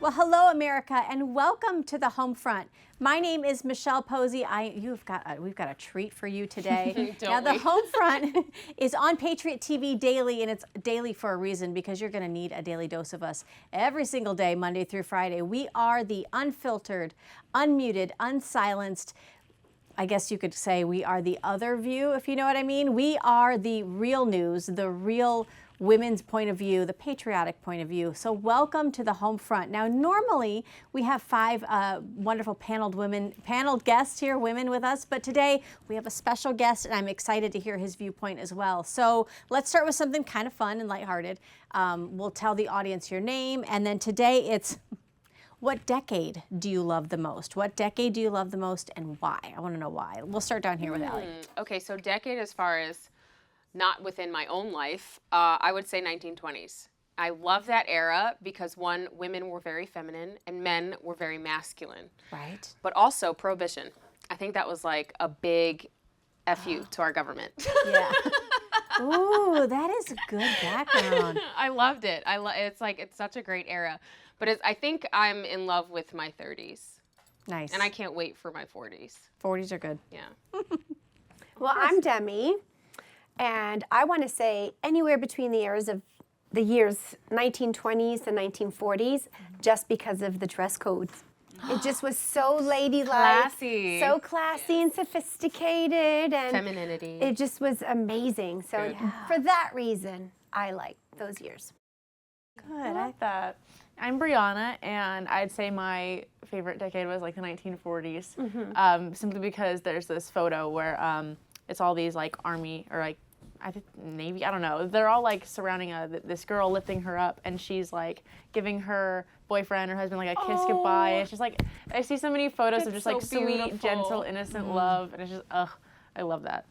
Well, hello, America, and welcome to the home front. My name is Michelle Posey. We've got a treat for you today. Now, the home front is on Patriot TV daily, and it's daily for a reason, because you're going to need a daily dose of us every single day, Monday through Friday. We are the unfiltered, unmuted, unsilenced. I guess you could say we are the other view, if you know what I mean. We are the real news, the real women's point of view, the patriotic point of view. So welcome to the home front. Now, normally we have five wonderful paneled guests here, women with us, but today we have a special guest, and I'm excited to hear his viewpoint as well. So let's start with something kind of fun and lighthearted. We'll tell the audience your name, and then today it's, what decade do you love the most? What decade do you love the most, and why? I want to know why. We'll start down here with Allie. Okay, so decade as far as not within my own life, I would say 1920s. I love that era because, one, women were very feminine and men were very masculine. Right. But also Prohibition. I think that was like a big F you to our government. Yeah. Ooh, that is a good background. I loved it. It's such a great era. But I think I'm in love with my 30s. Nice. And I can't wait for my 40s. 40s are good. Yeah. Well, I'm Demi, and I want to say anywhere between the years 1920s and 1940s, just because of the dress codes. It just was so ladylike, Classy. so classy and sophisticated, and Femininity. it just was amazing. So for that reason, I like those years. Good. I like that. I'm Brianna, and I'd say my favorite decade was like the 1940s, simply because there's this photo where it's all these like army or like I think Navy, I don't know. They're all like surrounding this girl, lifting her up, and she's like giving her boyfriend or husband like a kiss goodbye. And it's just like, I see so many photos of just like so sweet, beautiful. gentle, innocent love, and it's just, I love that.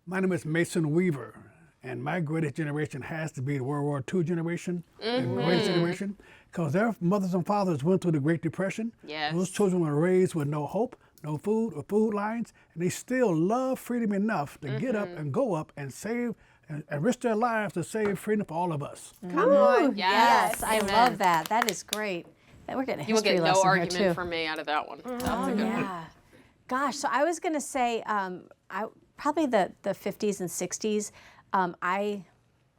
My name is Mason Weaver, and my greatest generation has to be the World War II generation, the greatest generation, because their mothers and fathers went through the Great Depression. Yes. Those children were raised with no hope, no food or food lines, and they still love freedom enough to get up and go up and save and risk their lives to save freedom for all of us. Come on. Yes, I Amen. love that. That is great. We're getting a You will history get no lesson here, argument too. from me out of that one. That's Oh, a good one. yeah. Gosh, so I was going to say probably the 50s and 60s.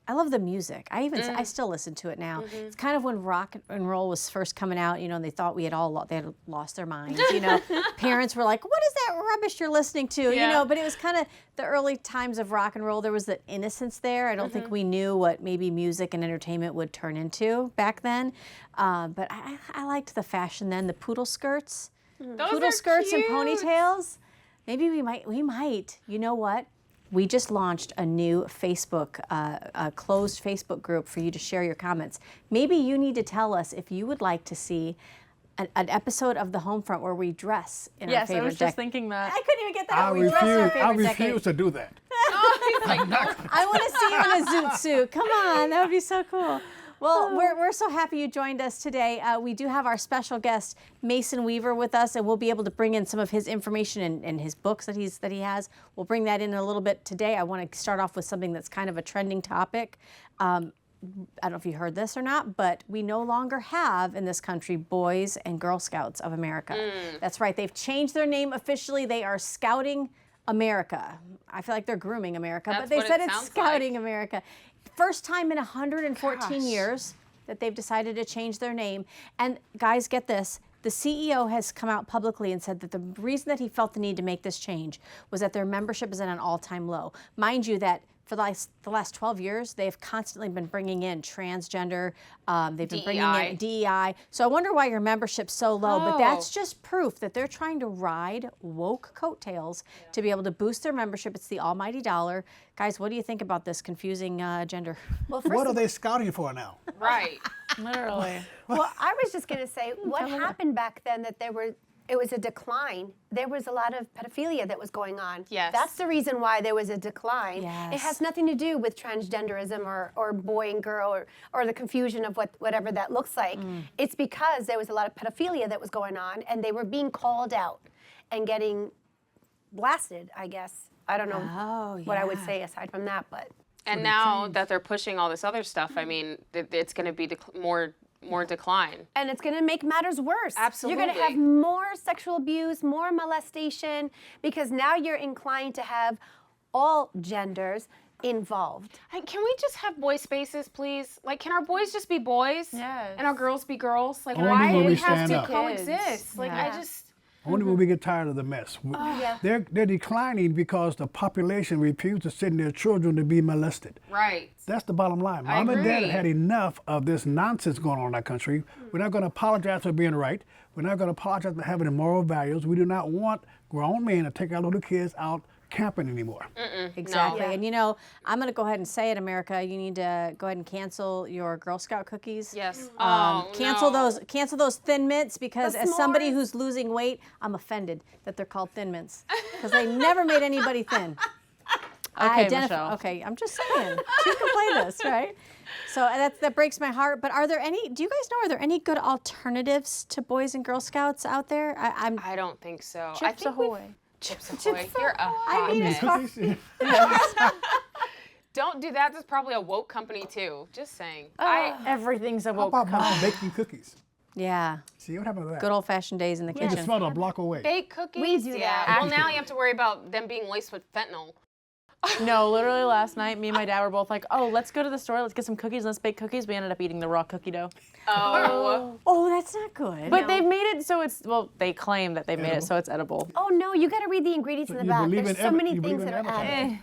I love the music. I still listen to it now. It's kind of when rock and roll was first coming out, you know, and they thought they had lost their minds, you know. Parents were like, what is that rubbish you're listening to, you know, but it was kind of the early times of rock and roll. There was the innocence there. I don't think we knew what maybe music and entertainment would turn into back then. But I liked the fashion then, the poodle skirts. Those Poodle are skirts cute. and ponytails. Maybe we might. You know what? We just launched a new Facebook, a closed Facebook group for you to share your comments. Maybe you need to tell us if you would like to see an episode of The Homefront where we dress in our Yes, favorite I was just thinking that. I couldn't even get that. I We dress in our refuse, I favorite refuse decade. to do that. I want to see you in a zoot suit. Come on, that would be so cool. Well, we're so happy you joined us today. We do have our special guest, Mason Weaver, with us, and we'll be able to bring in some of his information and his books that he has. We'll bring that in a little bit today. I want to start off with something that's kind of a trending topic. I don't know if you heard this or not, but we no longer have in this country Boys and Girl Scouts of America. That's right. They've changed their name officially. They are Scouting America. I feel like they're grooming America, That's but they what said it it's sounds Scouting like. America. First time in 114 years that they've decided to change their name. And guys, get this. The CEO has come out publicly and said that the reason that he felt the need to make this change was that their membership is at an all-time low. Mind you that for the last 12 years, they've constantly been bringing in transgender, they've been bringing in DEI. So I wonder why your membership's so low, but that's just proof that they're trying to ride woke coattails to be able to boost their membership. It's the almighty dollar. Guys, what do you think about this confusing gender? Well, What are they scouting for now? Right. Literally. Well, I was just going to say, what happened back then that it was a decline. There was a lot of pedophilia that was going on. Yes. That's the reason why there was a decline. Yes. It has nothing to do with transgenderism or boy and girl or the confusion of whatever that looks like. It's because there was a lot of pedophilia that was going on and they were being called out and getting blasted, I guess. I don't know Oh, what I would yeah. say aside from that, but And now that they're pushing all this other stuff, I mean, it's going to be more decline. and it's going to make matters worse. You're going to have Absolutely. more sexual abuse, more molestation, because now you're inclined to have all genders involved. Hey, can we just have boy spaces, please? Like, can our boys just be boys? Yes. And our girls be girls? Like, Only why when do we we have stand to up. coexist? Like, I Yeah. just. Only when we get tired of the mess. Yeah. They're declining because the population refuses to send their children to be molested. Right. That's the bottom line. I Mom and Dad agree. had enough of this nonsense going on in our country. We're not going to apologize for being right. We're not going to apologize for having moral values. We do not want grown men to take our little kids out camping anymore. Exactly. Yeah. And I'm going to go ahead and say it, America. You need to go ahead and cancel your Girl Scout cookies. Yes. Cancel no. those Thin Mints, because The as somebody s'mores. who's losing weight, I'm offended that they're called Thin Mints, because they never made anybody thin. Okay, Michelle. Okay, I'm just saying. She can play this, right? So that breaks my heart. But are there any good alternatives to Boys and Girl Scouts out there? I don't think so. I Chips think we've- Ahoy. Chips Ahoy. You're a I mean, hot it's mess. Cookies? Don't do that. That's probably a woke company too. Just saying. Everything's a How woke about company. mom baking cookies? yeah, See what happened to that? good old-fashioned days in the You can kitchen. smell it a block away. Baked cookies. We do yeah. that. Well, now you have to worry about them being laced with fentanyl. No, literally last night, me and my dad were both like, "Oh, let's go to the store. Let's get some cookies. Let's bake cookies." We ended up eating the raw cookie dough. Oh. Oh, that's not good. But they've made it so it's they claim that they made it so it's edible. Oh no, you got to read the ingredients in the you back. believe There's in so ev- many you believe things in that are advertising. added.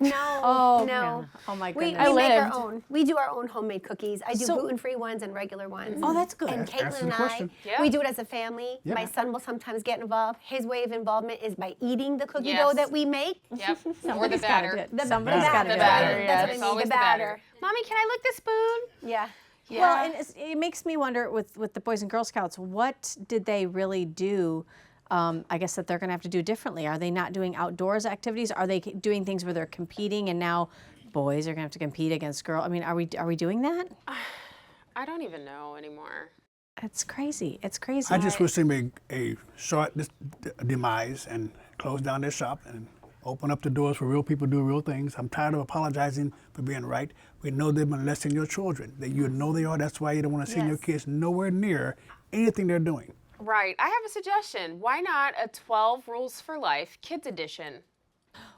No, Oh, no. yeah. Oh my We goodness. make our lived. own. We do our own homemade cookies. I do So- gluten-free ones and regular ones. Oh, that's good. And Answer Caitlin the and I, question. Yeah. we do it as a family. Yeah. My son will sometimes get involved. His way of involvement is by eating the cookie Yes. dough that we make. Yep. Or the Somebody's gotta batter. do it. The Somebody's batter. got to The do batter. it. yeah. That's It's what I mean, always the the batter. batter. Mommy, can I lick the spoon? Yeah. Well, and it makes me wonder with the Boys and Girl Scouts, what did they really do? I guess that they're going to have to do differently. Are they not doing outdoors activities? Are they doing things where they're competing, and now boys are going to have to compete against girls? I mean, are we doing that? I don't even know anymore. It's crazy. It's crazy. I just wish they made a short demise and close down their shop and open up the doors for real people to do real things. I'm tired of apologizing for being right. We know they're molesting your children. That you know they are. That's why you don't want to send your Yes. kids nowhere near anything they're doing. Right. I have a suggestion. Why not a 12 Rules for Life Kids Edition?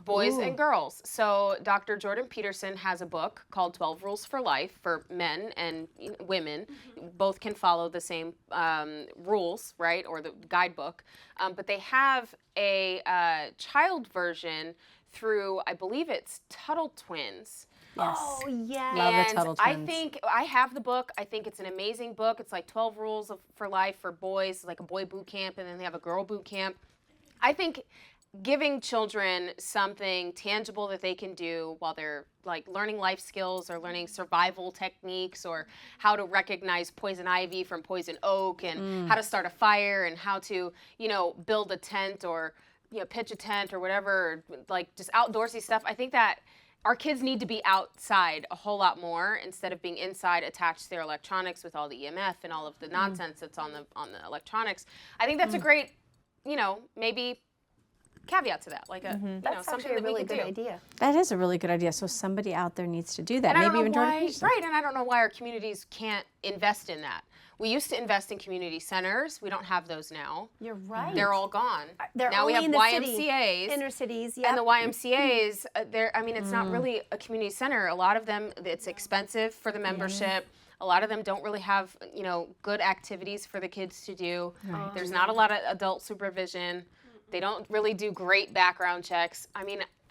Boys and girls. So Dr. Jordan Peterson has a book called 12 Rules for Life for men and women. Both can follow the same rules, right, or the guidebook. But they have a child version through, I believe it's Tuttle Twins. Oh, yeah. Love the And Tuttle I Twins. think I have the book. I think it's an amazing book. It's like 12 Rules for Life for boys, it's like a boy boot camp, and then they have a girl boot camp. I think giving children something tangible that they can do while they're like learning life skills or learning survival techniques or how to recognize poison ivy from poison oak and how to start a fire and how to, build a tent or, pitch a tent or whatever, like just outdoorsy stuff. I think that our kids need to be outside a whole lot more instead of being inside attached to their electronics with all the EMF and all of the nonsense that's on the electronics. I think that's a great, maybe caveat to that, like That's something actually a that really we could good do. idea. That is a really good idea. So somebody out there needs to do that. And I Maybe don't even know Jordan why, Peterson. right? And I don't know why our communities can't invest in that. We used to invest in community centers. We don't have those now. You're right. They're all gone. They're now we only have in the city, YMCAs. inner cities, yeah. And the YMCA's, it's not really a community center. A lot of them, it's expensive for the membership. A lot of them don't really have, good activities for the kids to do. There's not a lot of adult supervision. They don't really do great background checks.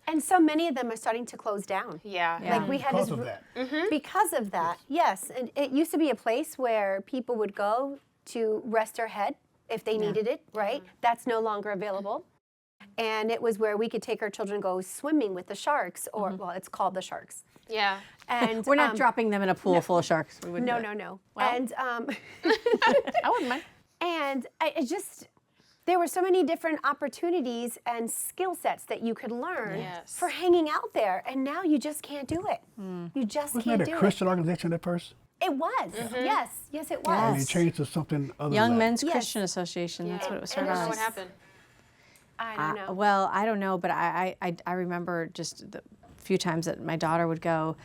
And so many of them are starting to close down. Yeah. Like we had Because this of that. because of that, yes. And it used to be a place where people would go to rest their head if they needed it, right? That's no longer available. And it was where we could take our children go swimming with the sharks, or well, it's called the sharks. Yeah. And We're not dropping them in a pool full of sharks. We wouldn't No, do it. no, no. Well. And I wouldn't mind. and I just there were so many different opportunities and skill sets that you could learn Yes. for hanging out there, and now you just can't do it. You just Wasn't can't that do a Christian organization at first? it. It was, yes, yes, it was. And they changed to something other Young than that. Men's Yes. Christian Association. That's what it was I started don't know as. what happened. I don't know. Well, I don't know, but I remember just the few times that my daughter would go.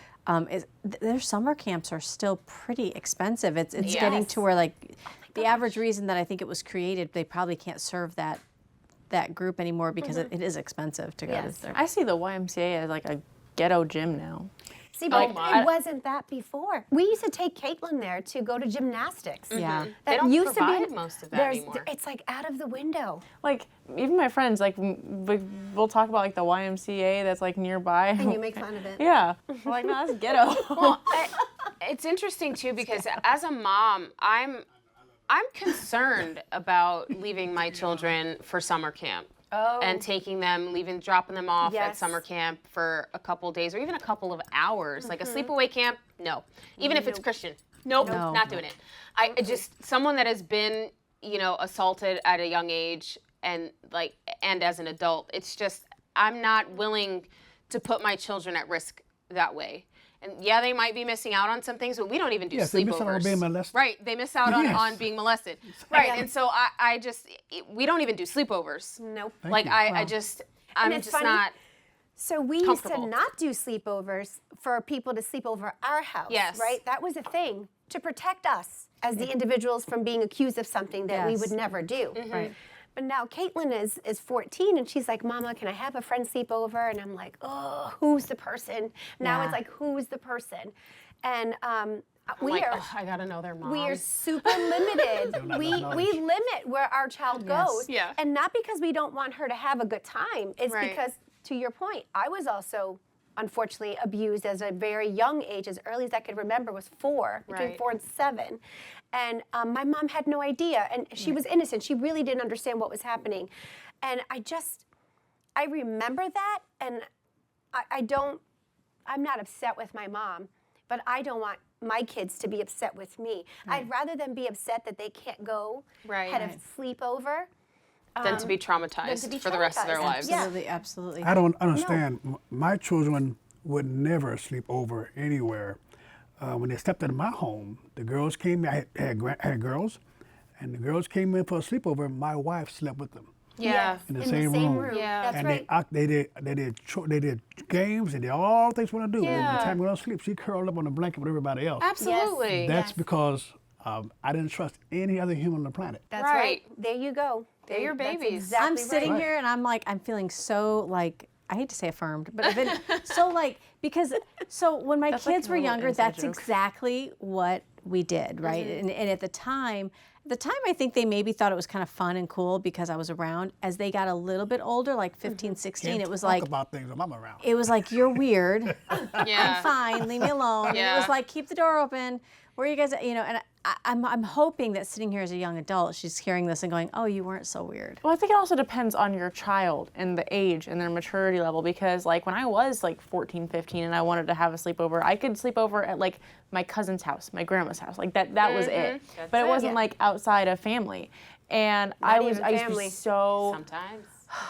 Their summer camps are still pretty expensive. It's getting to where like the average reason that I think it was created, they probably can't serve that group anymore because it is expensive to go to their. I see the YMCA as like a ghetto gym now. See, but it wasn't that before. We used to take Caitlin there to go to gymnastics. Yeah. That They don't used provide to be most of that there's- anymore. It's like out of the window. Like even my friends, like we'll talk about like the YMCA that's like nearby. And you make fun of it. Yeah, we're like, no, that's ghetto. It's interesting too because as a mom, I'm concerned about leaving my children for summer camp. Oh. And taking them, dropping them off at Yes. summer camp for a couple days or even a couple of hours. Like a sleepaway camp, no. Even if it's Christian, nope, No. not doing it. I just someone that has been, assaulted at a young age and as an adult, it's just I'm not willing to put my children at risk that way. And yeah, they might be missing out on some things, but we don't even do Yes, they miss out on sleepovers. being molested. Right, they miss out on, Yes. on being molested. Right, and so we don't even do sleepovers. Nope. Thank you. I'm it's just funny. not. So we used to Comfortable. not do sleepovers for people to sleep over our house, Yes. right? That was a thing to protect us as the individuals from being accused of something that we Yes. would never do. Right. But now Caitlin is 14 and she's like, Mama, can I have a friend sleep over? And I'm like, oh, who's the person? Now Yeah. it's like, who's the person? And we Like, are "Ugh, I gotta know their mom. we are super limited. not we knowledge. limit where our child Yes. goes. Yeah. And not because we don't want her to have a good time. It's Right. because, to your point, I was also unfortunately abused as a very young age, as early as I could remember was 4, between Right. 4 and 7. And my mom had no idea, and she was innocent. She really didn't understand what was happening. And I remember that, and I'm not upset with my mom, but I don't want my kids to be upset with me. I'd rather them be upset that they can't go, Right. had a sleepover. than to be traumatized be for the rest of their traumatized. lives. Yeah. Absolutely, absolutely. I don't understand. My children would never sleep over anywhere. When they stepped into my home, the girls came. I had girls, and the girls came in for a sleepover. My wife slept with them Yeah. in the In same the same room. room. Yeah. That's And right. they did games. They did all the things we want to do. And by Yeah. the time we go to sleep, she curled up on the blanket with everybody else. Absolutely. That's because I didn't trust any other human on the planet. That's Right. right. There you go. They're your That's babies. exactly I'm sitting right. here and I'm feeling so like I hate to say affirmed, but I've been so like because so when my That's like kids a were little younger, inside that's joke. exactly what we did, right? And at the time I think they maybe thought it was kind of fun and cool because I was around. As they got a little bit older, like 15, 16, Can't it was talk like about things when I'm around. it was like you're weird. Yeah. I'm fine. Leave me alone. And it Yeah. was like keep the door open. Where are you guys? And I'm hoping that sitting here as a young adult, she's hearing this and going, "Oh, you weren't so weird." Well, I think it also depends on your child and the age and their maturity level because like when I was like 14, 15 and I wanted to have a sleepover, I could sleep over at like my cousin's house, my grandma's house. Like that was it. But it wasn't like outside of family. And I even used to be family. so Sometimes.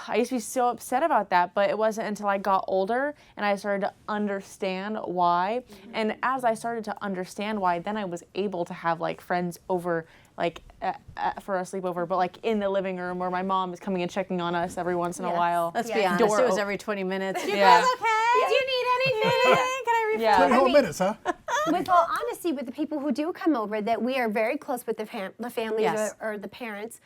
I used to be so upset about that, but it wasn't until I got older and I started to understand why. And as I started to understand why, then I was able to have like friends over like for a sleepover, but like in the living room where my mom is coming and checking on us every once in a Yes. while. Let's be Yeah. honest. Door It was op- every 20 minutes. You Yeah. guys okay? Do you need anything? Can I refill? Yeah. 20 whole minutes, huh? With all honesty, with the people who do come over, that we are very close with the families Yes. or the parents.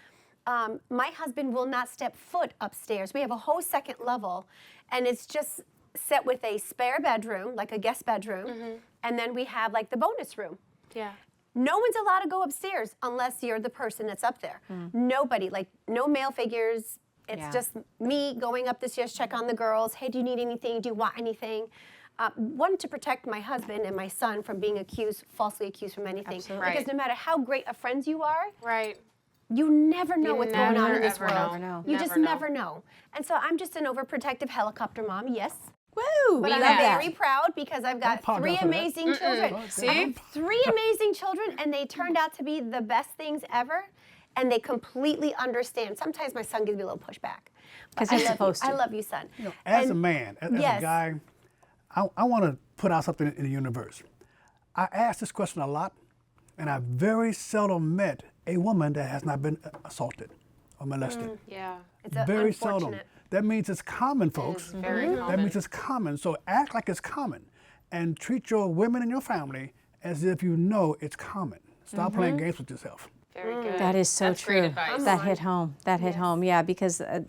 My husband will not step foot upstairs. We have a whole second level, and it's just set with a spare bedroom, like a guest bedroom, and then we have like the bonus room. Yeah. No one's allowed to go upstairs unless you're the person that's up there. Nobody, like no male figures. It's Yeah. just me going up the stairs, check on the girls. Hey, do you need anything? Do you want anything? One, to protect my husband and my son from being falsely accused from anything. Absolutely. Because no matter how great of friends you are, Right. you never know what's going on in this ever world. know. know. You Never just know. never know. And so I'm just an overprotective helicopter mom, yes. Woo! But we I'm love very that. proud because I've got apologize 3 for that. amazing children. I See? have 3 amazing children, and they turned out to be the best things ever. And they completely understand. Sometimes my son gives me a little pushback. But 'Cause he's I love supposed you. to. I love you, son. As a And- man, as yes. a guy, I want to put out something in the universe. I ask this question a lot, and I very seldom met a woman that has not been assaulted or molested. Yeah. It's Very seldom. unfortunate. That means it's common, folks. It's very That common. means it's common. So act like it's common and treat your women in your family as if you know it's common. Stop playing games with yourself. Very good. That is so That's true. great advice. That hit home. That hit home. Yeah, because the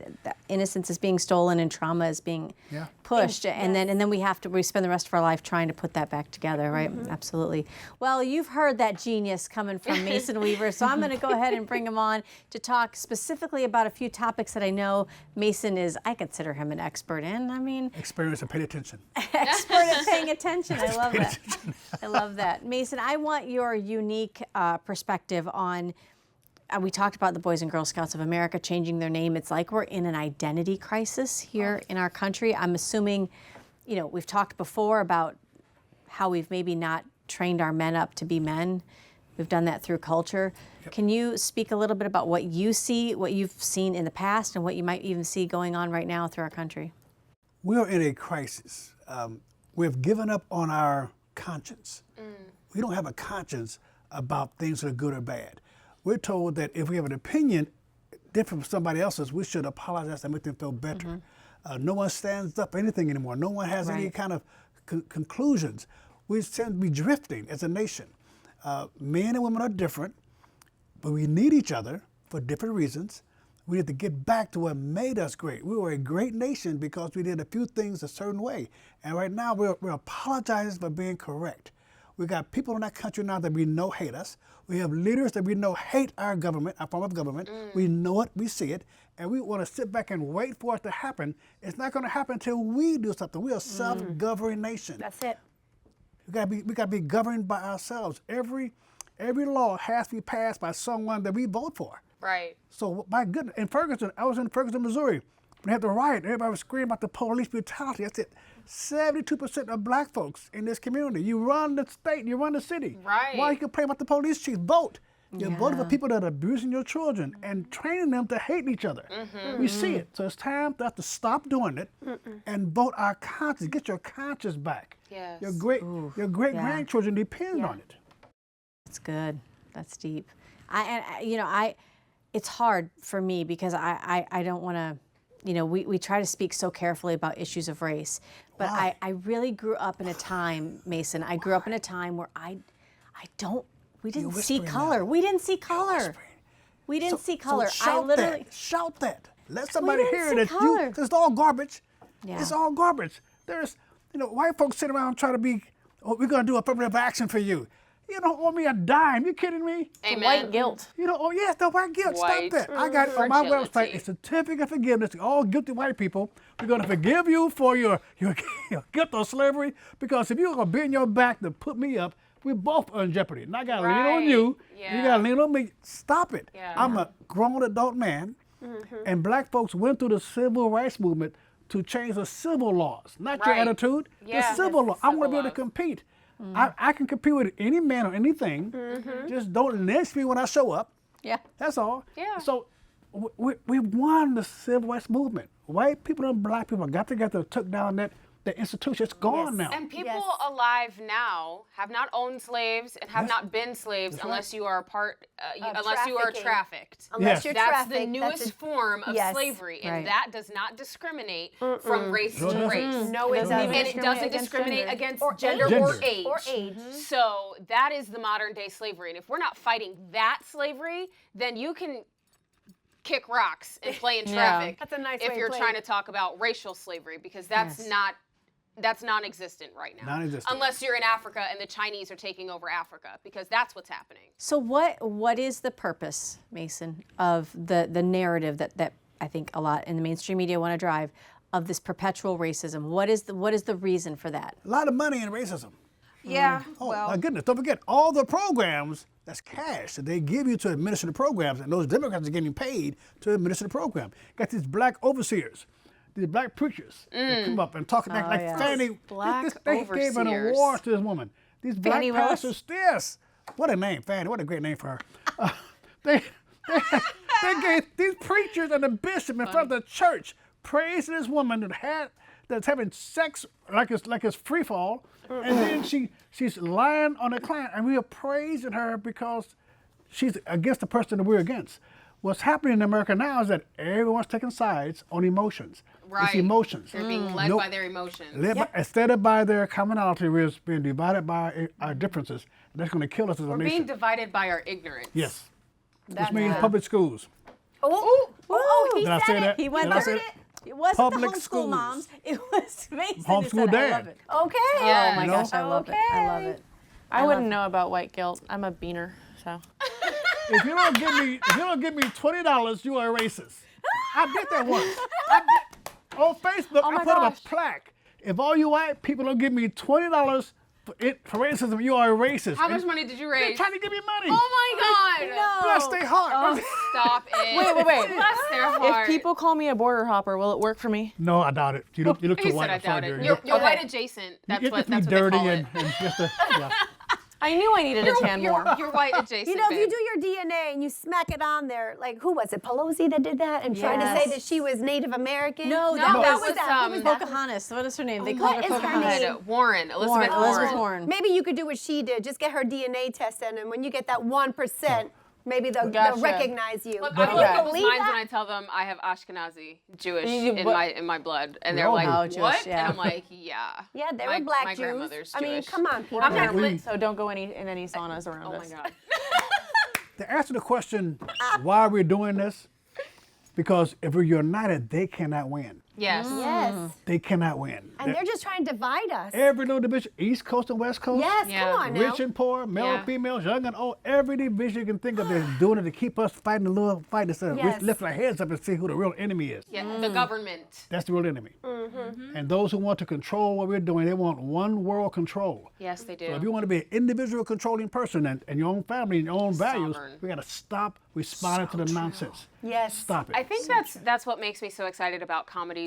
innocence is being stolen and trauma is being Yeah. pushed, and then we spend the rest of our life trying to put that back together, right? Absolutely. Well, you've heard that genius coming from Mason Weaver, so I'm going to go ahead and bring him on to talk specifically about a few topics that I know Mason I consider him an expert in. I mean, Experience and pay attention. expert at paying attention. I love that. I love that. Mason, I want your unique perspective on, we talked about the Boys and Girl Scouts of America changing their name. It's like we're in an identity crisis here in our country. I'm assuming, we've talked before about how we've maybe not trained our men up to be men. We've done that through culture. Yep. Can you speak a little bit about what you see, what you've seen in the past, and what you might even see going on right now through our country? We're in a crisis. We've given up on our conscience. We don't have a conscience about things that are good or bad. We're told that if we have an opinion different from somebody else's, we should apologize and make them feel better. No one stands up for anything anymore. No one has any kind of conclusions. We tend to be drifting as a nation. Men and women are different, but we need each other for different reasons. We need to get back to what made us great. We were a great nation because we did a few things a certain way. And right now we're apologizing for being correct. We got people in that country now that we know hate us. We have leaders that we know hate our government, our form of government. We know it, we see it, and we want to sit back and wait for it to happen. It's not going to happen until we do something. We are a self-governing nation. That's it. We got to be governed by ourselves. Every law has to be passed by someone that we vote for. Right. So my goodness, in Ferguson, I was in Ferguson, Missouri. When they had the riot, everybody was screaming about the police brutality. That's it. 72% of black folks in this community. You run the state, you run the city. Right. Why you complain about the police chief? Vote. You're voting for people that are abusing your children and training them to hate each other. We see it. So it's time for us to stop doing it and vote our conscience. Get your conscience back. Yes. Your great grandchildren depend on it. That's good. That's deep. It's hard for me because I don't want to, we try to speak so carefully about issues of race, but Why? I really grew up in a time, Mason, I grew up in a time where we didn't see whispering color. now. We didn't see color. whispering. We didn't see color. So shout that. Let somebody didn't hear see that color. because it's all garbage. Yeah. It's all garbage. There's, white folks sit around trying to be, we're going to do affirmative action for you. You don't owe me a dime. You kidding me? Amen. White guilt. Yes, the white guilt. White Stop that. I got it on my website, fragility. a certificate of forgiveness to all guilty white people. We're going to forgive you for your guilt of slavery because if you're going to bend your back to put me up, we both are in jeopardy. And I got to lean on you. Yeah. You got to lean on me. Stop it. Yeah. I'm a grown adult man, and black folks went through the civil rights movement to change the civil laws, not your Right. attitude. Yeah. The civil law. I want to be Civil able to laws. compete. I can compete with any man or anything. Just don't lynch me when I show up. Yeah. That's all. Yeah. So we won the civil rights movement. White people and black people got together, took down that institution. It's gone now. And people Yes. alive now have not owned slaves and have not been slaves unless you are a part, unless you are trafficking. trafficked. Unless Yes. you're That's trafficked, the newest form of yes. slavery, and Right. that does not discriminate from race to doesn't. race. No, it doesn't doesn't. And it doesn't against discriminate gender. against Or gender, age. or age. Or age. So that is the modern day slavery. And if we're not fighting that slavery, then you can kick rocks and play in traffic. That's a nice if way to you're play trying it. to talk about racial slavery, because that's Yes. that's non-existent right now. Non-existent. Unless you're in Africa and the Chinese are taking over Africa, because that's what's happening. So what is the purpose, Mason, of the narrative that I think a lot in the mainstream media want to drive of this perpetual racism? What is the reason for that? A lot of money in racism. Yeah. Oh, my goodness. Don't forget, all the programs, that's cash that they give you to administer the programs, and those Democrats are getting paid to administer the program. Got these black overseers, these black preachers that come up and talk like yes. Fanny. Black they gave an overseers. award to this woman. These black Fannie Willis? pastors, yes. What a name, Fanny. What a great name for her. They gave these preachers and the bishop in front of the church praise this woman that's having sex like it's free fall, and then she's lying on a client, and we are praising her because she's against the person that we're against. What's happening in America now is that everyone's taking sides on emotions. It's Right. emotions. They're being led Nope. by their emotions. Instead of by their commonality, we're being divided by our differences. And that's going to kill us as a We're nation. being divided by our ignorance. Yes. Which means public schools. Oh, he Did I said say it. that? He went Did I there. say that? It wasn't Public the homeschool schools. moms. It was Mason. who Homeschool said it. I dad. love it. Okay. Yeah. Oh my You gosh, I know? love it. I love it. I wouldn't know about white guilt. I'm a beaner, so. If you don't give me $20, you are a racist. I did that once. On Facebook, I my put up gosh. a plaque. If all you white people don't give me $20 for racism, you are a racist. How And much money did you they're raise? trying to give me money. Oh my God! Bless their heart. Oh, stop it. Wait. Bless their heart. If people call me a border hopper, will it work for me? No, I doubt it. You look He too said white. I I'm sorry, doubt it. dear. You're Okay. white adjacent. That's It what gets me that's what dirty they call and it. just yeah. I knew I needed a tan more. You're white adjacent. You know, if you babe. do your DNA and you smack it on there, like who was it? Pelosi that did that and tried to say Yes. that she was Native American. No, No, that that was was Who was that? Pocahontas. What is her name? They what called her is her Pocahontas. name? Warren, Elizabeth Warren. Elizabeth Warren. Maybe you could do what she did. Just get her DNA test in, and when you get that 1%, maybe they'll Gotcha. recognize you. Look, Can I you look at people's believe minds that? when I tell them I have Ashkenazi Jewish You- in what? my blood, and We they're all like, do. "What?" Oh, Jewish, yeah. And I'm like, "Yeah." Yeah, they my, were black my Jews. grandmother's I mean, Jewish. come on, people. I'm not We- lit. So don't go in any saunas around Oh my us. God. To answer the question, why we're doing this, because if we're united, they cannot win. Yes. Yes. They cannot win. And they're just trying to divide us. Every little division, East Coast and West Coast. Yes, Yeah. come on now. Rich and poor, male Yeah. and female, young and old, every division you can think of, they're doing it to keep us fighting the little fight instead of Yes. lifting our heads up and see who the real enemy is. Yeah. The government. That's the real enemy. Mm-hmm. And those who want to control what we're doing, they want one world control. Yes, they do. So if you want to be an individual controlling person and your own family and your own values, Sovereign. we got to stop responding to the nonsense. Yes. Stop it. I think that's what makes me so excited about comedy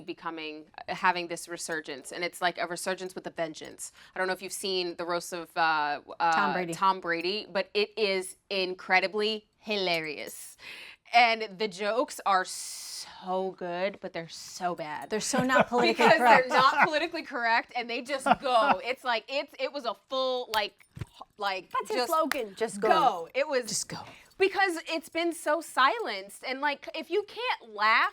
having this resurgence, and it's like a resurgence with a vengeance. I don't know if you've seen the roast of Tom Brady, but it is incredibly hilarious, and the jokes are so good, but they're so bad. They're so not politically because correct. they're not politically correct, and they just go. It's like it was a full like That's his just slogan. Just go. go. It was Just go. because it's been so silenced, and like if you can't laugh,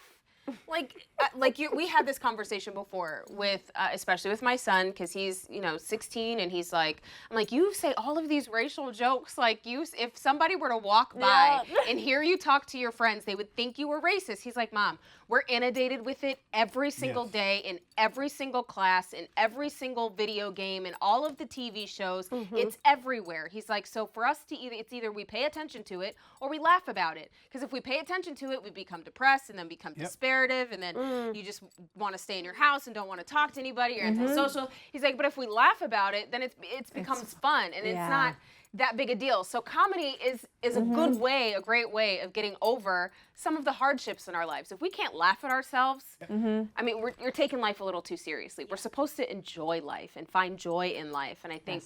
we had this conversation before with especially with my son, because he's 16, and he's like, I'm like, you say all of these racial jokes, like if somebody were to walk by and hear you talk to your friends, they would think you were racist. He's like, Mom, we're inundated with it every single Yes. day, in every single class, in every single video game, in all of the TV shows. It's everywhere. He's like, so for us to either we pay attention to it or we laugh about it. Because if we pay attention to it, we become depressed and then become disparative, and then you just want to stay in your house and don't want to talk to anybody. You're antisocial. He's like, but if we laugh about it, then it becomes fun, and it's not that big a deal. So comedy is a good way, a great way of getting over some of the hardships in our lives. If we can't laugh at ourselves, I mean, you're taking life a little too seriously. We're supposed to enjoy life and find joy in life, and I think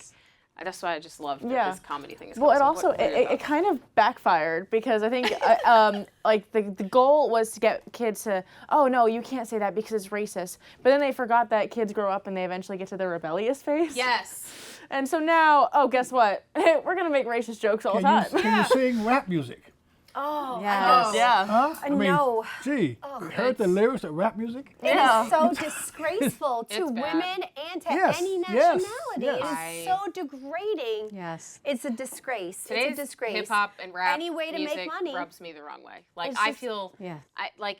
that's why I just love that Yeah. this comedy thing is. Well, it so also what are your it thoughts? kind of backfired, because I think like the goal was to get kids to, oh no, you can't say that because it's racist. But then they forgot that kids grow up and they eventually get to the rebellious phase. Yes. And so now, oh, guess what? We're gonna make racist jokes all the time. Can you sing rap music? Oh, Yes. Yeah. Huh? I mean, no. Gee, you heard the lyrics of rap music? It is so disgraceful to It's bad. women and to Yes, any yes, nationality. yes. It is so degrading. Yes. It's a disgrace. Today's it's a disgrace. hip hop and rap Any way to music make money. rubs me the wrong way. Like It's I just- feel, Yeah.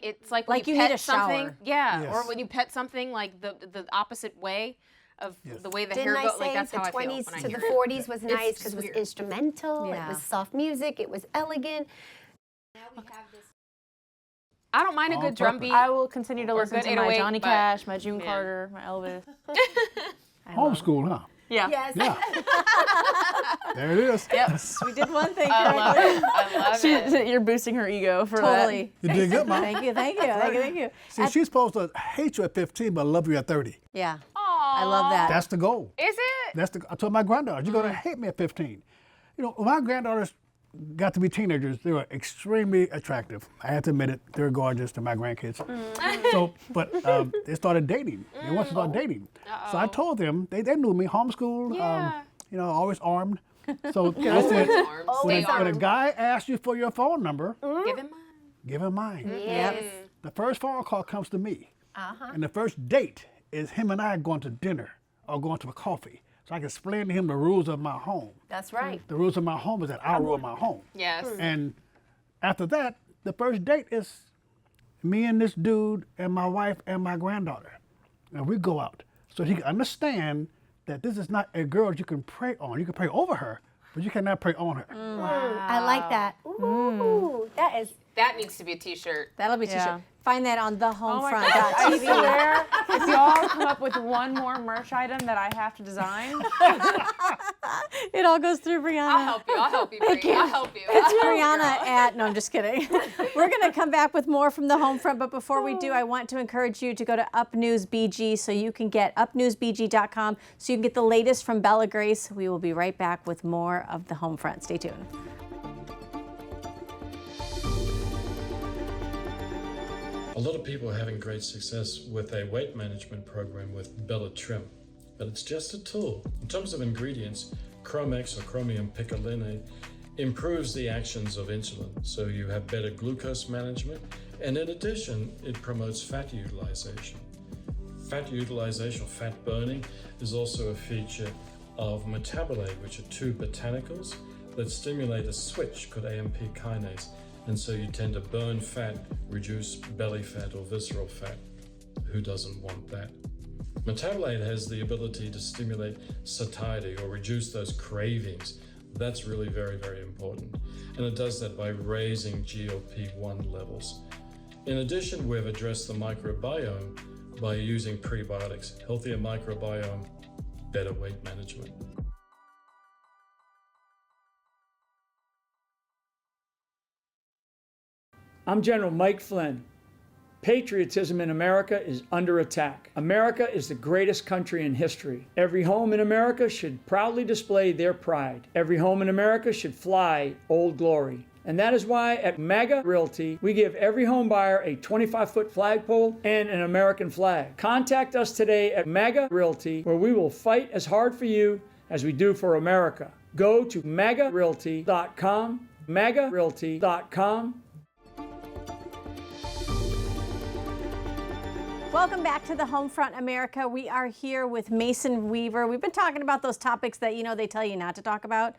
it's like when Like you you pet need a something, shower. yeah, Yes. or when you pet something like the opposite way of the way the Didn't hair I goes. say Like that's the how I feel 20s when I to hear the it. 40s was nice just because it was weird. instrumental, Yeah. it was soft music, it was elegant. I don't mind a On good drum purpose. beat. I will continue to Or listen good to my 808, Johnny but- Cash, my June man. Carter, my Elvis. Homeschool, huh? Yeah. Yes. Yeah. There it is. Yes. We did one thing I love correctly. it. I love it. You're boosting her ego for Totally. You did good, Mom. Thank you. Thank you. Thank you. Thank you. See, she's supposed to hate you at 15, but love you at 30. Yeah. I love that. That's the goal. Is it? I told my granddaughter, you're going to hate me at 15. You know, when my granddaughters got to be teenagers, they were extremely attractive. I have to admit it. They were gorgeous to my grandkids. But they started dating. They wanted to start dating. So I told them, they knew me, homeschooled, Yeah. always armed. So I said, Arms. when Stay a armed. guy asks you for your phone number, Give him mine. give him mine. Yes. The first phone call comes to me. Uh-huh. And the first date is him and I going to dinner or going to a coffee. So I can explain to him the rules of my home. That's right. The rules of my home is that I rule my home. Yes. And after that, the first date is me and this dude and my wife and my granddaughter. And we go out. So he can understand that this is not a girl you can pray on. You can pray over her, but you cannot pray on her. I like that. Ooh, that is. That needs to be a T-shirt. That'll be a t-shirt. Yeah. Find that on I thehomefront.tv. swear, if y'all come up with one more merch item that I have to design, It all goes through Brianna. I'll help you, Brie. I'll help you. It's Brianna at, no, I'm just kidding. We're going to come back with more from the home front, but before we do, I want to encourage you to go to Up News BG so you can get upnewsbg.com so you can get the latest from Bella Grace. We will be right back with more of the home front. Stay tuned. A lot of people are having great success with a weight management program with Bella Trim, but it's just a tool. In terms of ingredients, Chromex or chromium picolinate improves the actions of insulin, so you have better glucose management, and in addition, it promotes fat utilization. Fat utilization or fat burning is also a feature of metabolate, which are two botanicals that stimulate a switch called AMP kinase. And so you tend to burn fat, reduce belly fat or visceral fat. Who doesn't want that? Metabolate has the ability to stimulate satiety or reduce those cravings. That's really very, very important. And it does that by raising GLP-1 levels. In addition, we've addressed the microbiome by using prebiotics. Healthier microbiome, better weight management. I'm General Mike Flynn. Patriotism in America is under attack. America is the greatest country in history. Every home in America should proudly display their pride. Every home in America should fly Old Glory. And that is why at MAGA Realty, we give every home buyer a 25-foot flagpole and an American flag. Contact us today at MAGA Realty, where we will fight as hard for you as we do for America. Go to MAGARealty.com, MAGARealty.com. Welcome back to the Homefront America. We are here with Mason Weaver. We've been talking about those topics that, they tell you not to talk about.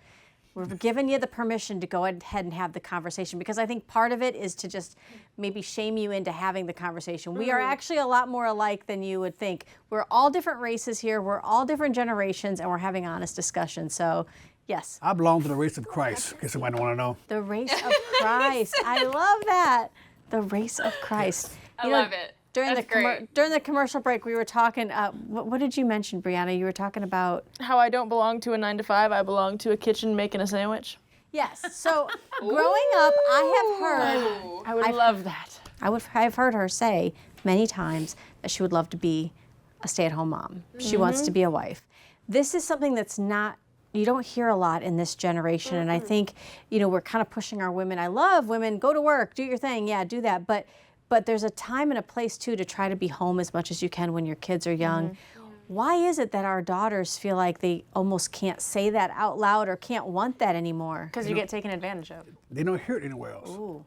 We've given you the permission to go ahead and have the conversation because I think part of it is to just maybe shame you into having the conversation. We are actually a lot more alike than you would think. We're all different races here. We're all different generations, and we're having honest discussion. So, yes. I belong to the race of Christ, in case somebody don't want to know. The race of Christ. I love that. The race of Christ. I love it. During That's great. during the commercial break, we were talking. What did you mention, Brianna? You were talking about how I don't belong to a 9-to-5, I belong to a kitchen making a sandwich. yes. So growing up, I have heard. I would love that. I've heard her say many times that she would love to be a stay-at-home mom. She wants to be a wife. This is something that's not. You don't hear a lot in this generation, and I think we're kind of pushing our women. I love women. Go to work, do your thing. Yeah, do that. But there's a time and a place, too, to try to be home as much as you can when your kids are young. Why is it that our daughters feel like they almost can't say that out loud or can't want that anymore? Because you get taken advantage of. They don't hear it anywhere else. Ooh.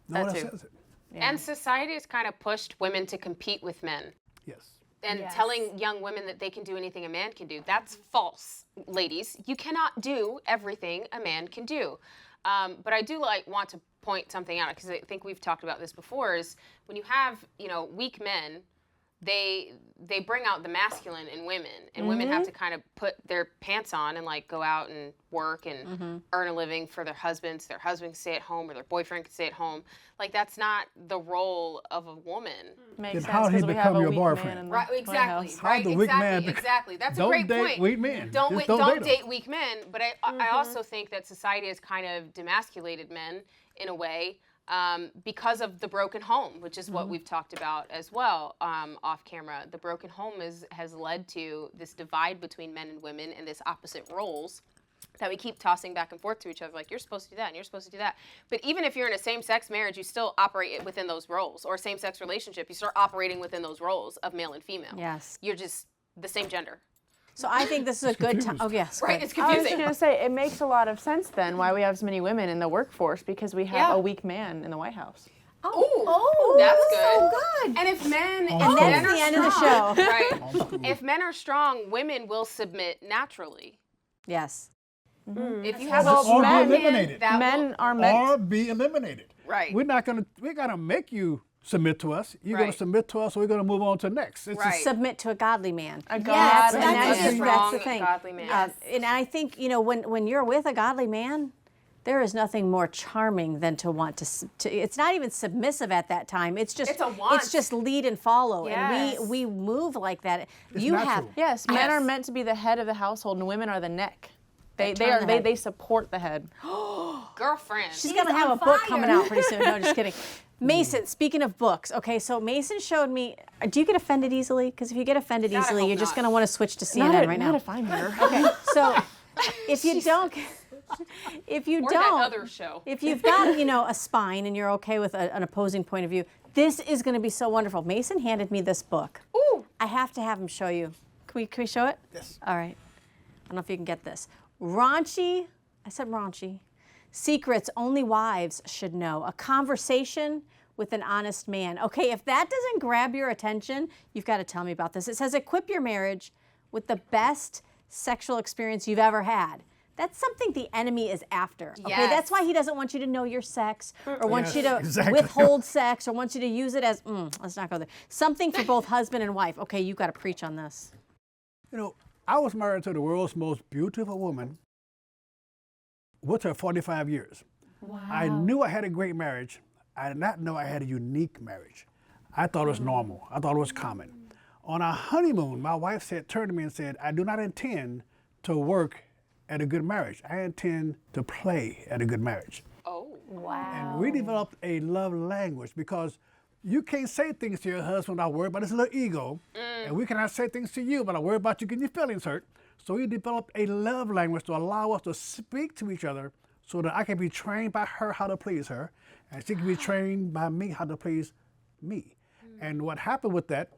No one That else too. says it. And society has kind of pushed women to compete with men. Yes. And telling young women that they can do anything a man can do. That's false, ladies. You cannot do everything a man can do. But I do want to point something out, because I think we've talked about this before, is when you have, weak men, they bring out the masculine in women, and women have to kind of put their pants on and go out and work and earn a living for their husbands stay at home, or their boyfriend can stay at home. That's not the role of a woman. Makes Then how sense did he because we have become a your weak boyfriend? man in the Right, White exactly. House. Right, the weak exactly, man exactly. That's a don't great date point. weak men. Don't Just don't date 'em. date weak men. But I also think that society has kind of demasculated men in a way because of the broken home, which is what we've talked about as well off camera. The broken home has led to this divide between men and women and this opposite roles that we keep tossing back and forth to each other, you're supposed to do that and you're supposed to do that. But even if you're in a same-sex marriage, you still operate within those roles, or a same-sex relationship, you start operating within those roles of male and female. Yes. You're just the same gender. So I think this is a good time. Oh, yes. Right, good. it's I was confusing. going to say, it makes a lot of sense then why we have so many women in the workforce, because we have Yeah. a weak man in the White House. Oh, that's good. So good. And if men, And that's the end of the show. right? If men are strong, women will submit naturally. Yes. If you have Well, a strong men- man, eliminated. that Men are meant. Or be eliminated. Right. We're gonna make you submit to us. You're gonna Right. submit to us, so we're gonna move on to next. It's Right. Submit to a godly man. A Yes, God. And that's that's, it. that's the Strong, thing. godly man. And I think, when you're with a godly man, there is nothing more charming than to want to it's not even submissive at that time. It's just It's a want. It's just lead and follow. Yes. And we move like that. It's You have natural. Yes, men are Yes. meant to be the head of the household, and women are the neck. They turn the head. they support the head. girlfriend. She's gonna have on a book fire. coming out pretty soon. No, just kidding. Mason, speaking of books, okay, so Mason showed me. Do you get offended easily? Because if you get offended God, I easily, hope you're just not. going to want to switch to CNN right now. Not if I'm here. Okay, so if you don't, if you or don't, that other show. if you've got a spine and you're okay with an opposing point of view, this is going to be so wonderful. Mason handed me this book. Ooh. I have to have him show you. Can we show it? Yes. All right. I don't know if you can get this. Raunchy. I said raunchy. Secrets only wives should know. A conversation with an honest man. Okay, if that doesn't grab your attention, you've got to tell me about this. It says, equip your marriage with the best sexual experience you've ever had. That's something the enemy is after. Okay, Yes. that's why he doesn't want you to know your sex or wants you Yes, to exactly. withhold sex or wants you to use it as, let's not go there. Something for both husband and wife. Okay, you've got to preach on this. I was married to the world's most beautiful woman with her 45 years. Wow. I knew I had a great marriage. I did not know I had a unique marriage. I thought it was normal. I thought it was common. On our honeymoon, my wife turned to me and said, I do not intend to work at a good marriage. I intend to play at a good marriage. Oh. And we developed a love language because you can't say things to your husband without worrying about his little ego. And we cannot say things to you without worrying about you getting your feelings hurt. So we developed a love language to allow us to speak to each other so that I can be trained by her how to please her, and she can be trained by me how to please me. And what happened with that,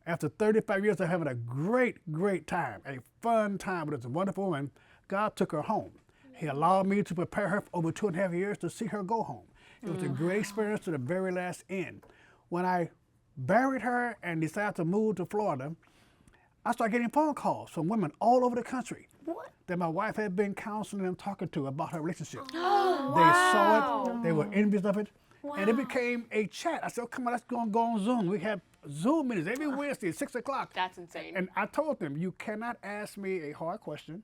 after 35 years of having a great, great time, a fun time with this wonderful woman, God took her home. He allowed me to prepare her for over 2.5 years to see her go home. It was a great experience to the very last end. When I buried her and decided to move to Florida, I started getting phone calls from women all over the country that my wife had been counseling and talking to about her relationship. They saw it, they were envious of it, and it became a chat. I said, oh, come on, let's go on Zoom. We have Zoom meetings every Wednesday at 6 o'clock. That's insane. And I told them, you cannot ask me a hard question.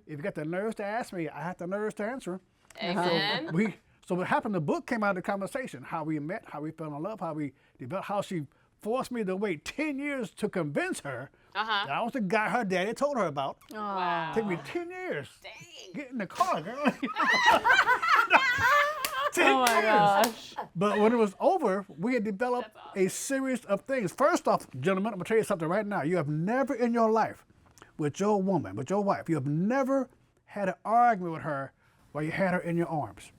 If you got the nerves to ask me, I have the nerves to answer. Amen. So what happened, the book came out of the conversation, how we met, how we fell in love, how we developed, how she forced me to wait 10 years to convince her that I was the guy her daddy told her about. Wow. Took me 10 years. Dang. Get in the car, girl. 10 Oh my years. gosh. But when it was over, we had developed a series of things. First off, gentlemen, I'm gonna tell you something right now. You have never in your life, with your woman, with your wife, you have never had an argument with her while you had her in your arms.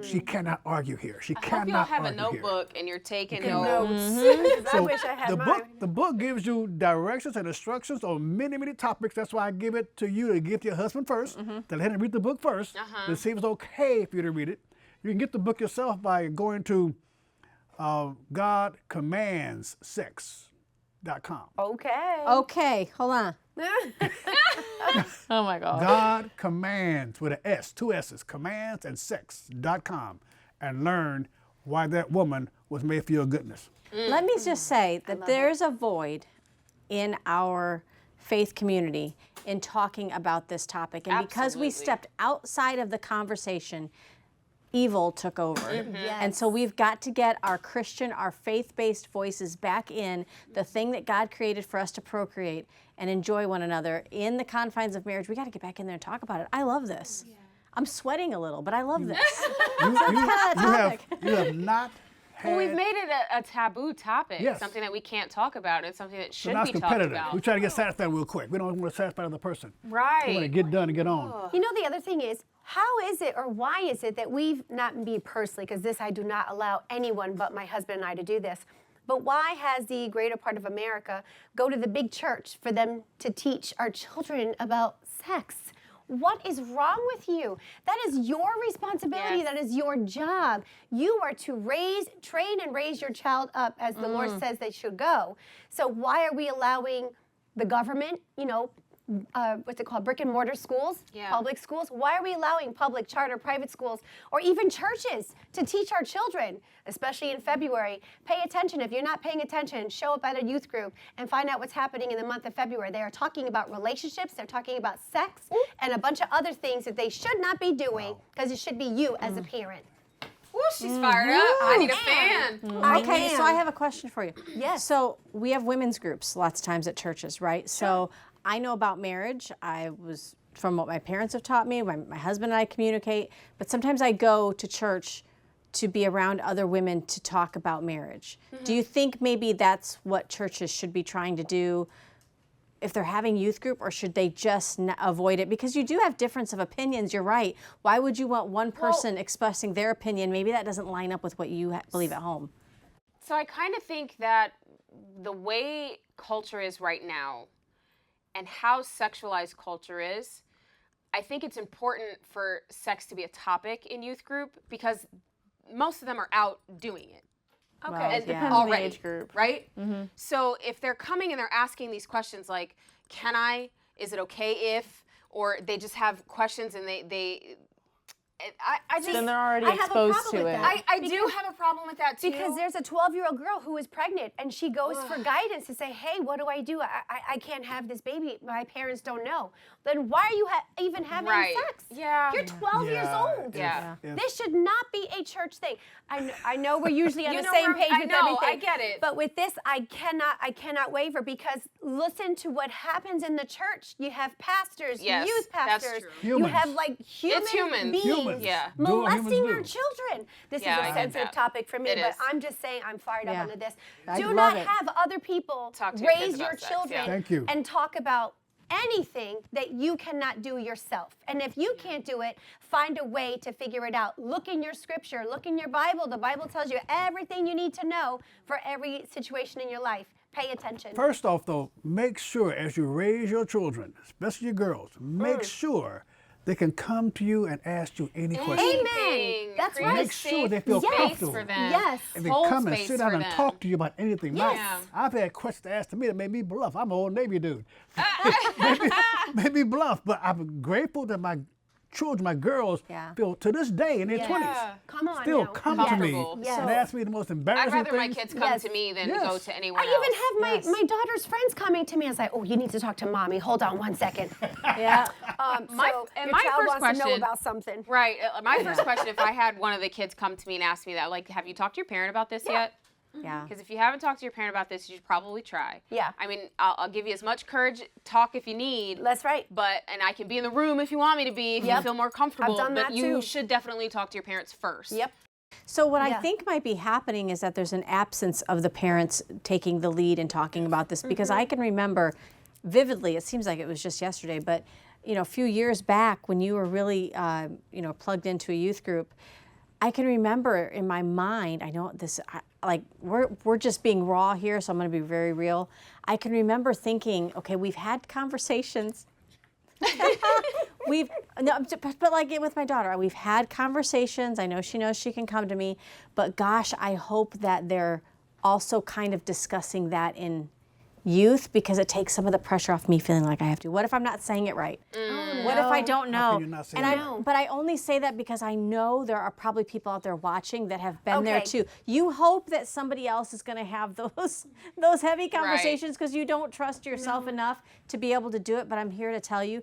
She cannot argue here. She I hope cannot y'all have a argue notebook and you're taking can notes. Because I So wish I had the mine. the book gives you directions and instructions on many, many topics. That's why I give it to you to give to your husband first, to let him read the book first, to see if it's okay for you to read it. You can get the book yourself by going to GodCommandsSex.com. Okay. Okay, hold on. Oh my gosh. God Commands with an S, 2 S's, commands and sex.com, and learn why that woman was made for your goodness. Let me just say that there's a void in our faith community in talking about this topic. And because we Absolutely. stepped outside of the conversation, evil took over. And so we've got to get our Christian, our faith-based voices back in the thing that God created for us to procreate and enjoy one another in the confines of marriage. We got to get back in there and talk about it. I love this. I'm sweating a little, but I love this. You have not had. Well, we've made it a taboo topic, Yes. something that we can't talk about. It's something that So should now be it's talked competitive. about. We try to get satisfied real quick. We don't want to satisfy the other person. We want to Right. get done and get on. You know, the other thing is, how is it or why is it that we've, not me personally, because this I do not allow anyone but my husband and I to do this, but why has the greater part of America go to the big church for them to teach our children about sex? What is wrong with you? That is your responsibility. Yes. That is your job. You are to train and raise your child up as the Lord says they should go. So why are we allowing the government, what's it called, brick and mortar schools, public schools? Why are we allowing public, charter, private schools, or even churches to teach our children, especially in February? Pay attention. If you're not paying attention, show up at a youth group and find out what's happening in the month of February. They are talking about relationships, they're talking about sex, and a bunch of other things that they should not be doing because it should be you as a parent. Ooh, she's fired up. I need a fan. Okay, so I have a question for you. Yes. So we have women's groups lots of times at churches, right? So I know about marriage. I was, from what my parents have taught me, my husband and I communicate, but sometimes I go to church to be around other women to talk about marriage. Do you think maybe that's what churches should be trying to do if they're having youth group, or should they just avoid it? Because you do have difference of opinions, you're right. Why would you want one person expressing their opinion? Maybe that doesn't line up with what you believe at home. So I kind of think that the way culture is right now and how sexualized culture is, I think it's important for sex to be a topic in youth group because most of them are out doing it. Well, And yeah. Depends on the already, age group. right? So if they're coming and they're asking these questions like, can I, is it okay if, or they just have questions and I just, Then they're already I have a exposed problem to with it. that. I do have a problem with that too. Because there's a 12-year-old girl who is pregnant and she goes for guidance to say, hey, what do I do? I can't have this baby. My parents don't know. Then why are you even having sex? Yeah. You're 12 years old. Yeah. This should not be a church thing. I know we're usually on You the know same where- page I with know, everything. I get it. But with this, I cannot waver because listen to what happens in the church. You have pastors, Yes, youth that's pastors. true. You Humans. have like human It's humans. beings Humans. Yeah. Do what humans molesting do. our children. This Yeah, I is a get sensitive that. topic for me, It but is. I'm just saying I'm fired Yeah. up into this. I Do love not it. have other people Talk to your kids raise about your sex, children yeah. Thank you. and talk about anything that you cannot do yourself. And if you can't do it, find a way to figure it out. Look in your scripture, look in your Bible. The Bible tells you everything you need to know for every situation in your life. Pay attention. First off, though, make sure as you raise your children, especially your girls, make sure they can come to you and ask you any questions. Amen. That's Create right. a Make sure they safe feel space comfortable. for them. Yes. And they Hold come and space sit down for and them. talk to you about anything. Yes. Yeah. I've had questions asked to me that made me bluff. I'm an old Navy dude. made me bluff, but I'm grateful that my children, my girls, Yeah. feel to this day in their 20s. Come on Still now. come to me Comfortable. Yes. and ask me the most embarrassing I'd rather my things. kids come Yes. to me than Yes. go to anyone I else. even have Yes. my daughter's friends coming to me. I was like, oh, you need to talk to mommy. Hold on one second. Yeah. My- So and your my child first wants to know question- about something. Right. My first question, if I had one of the kids come to me and ask me that, like, have you talked to your parent about this yet? Yeah. Because if you haven't talked to your parent about this, you should probably try. Yeah. I mean, I'll give you as much courage, talk if you need. That's right. And I can be in the room if you want me to be, if you Yep. feel more comfortable. done but that you too. should definitely talk to your parents first. Yep. So what I Yeah. think might be happening is that there's an absence of the parents taking the lead and talking about this, because I can remember vividly, it seems like it was just yesterday, but a few years back when you were really plugged into a youth group, I can remember in my mind, I know this, we're just being raw here, so I'm going to be very real. I can remember thinking, okay, we've had conversations. But like it with my daughter, we've had conversations. I know she knows she can come to me, but gosh, I hope that they're also kind of discussing that in youth, because it takes some of the pressure off me feeling like I have to. What if I'm not saying it right? What if I don't know? can you not say And that? but I only say that because I know there are probably people out there watching that have been there Okay. too. You hope that somebody else is going to have those heavy conversations because you don't trust yourself enough to be able to do it. But I'm here to tell you,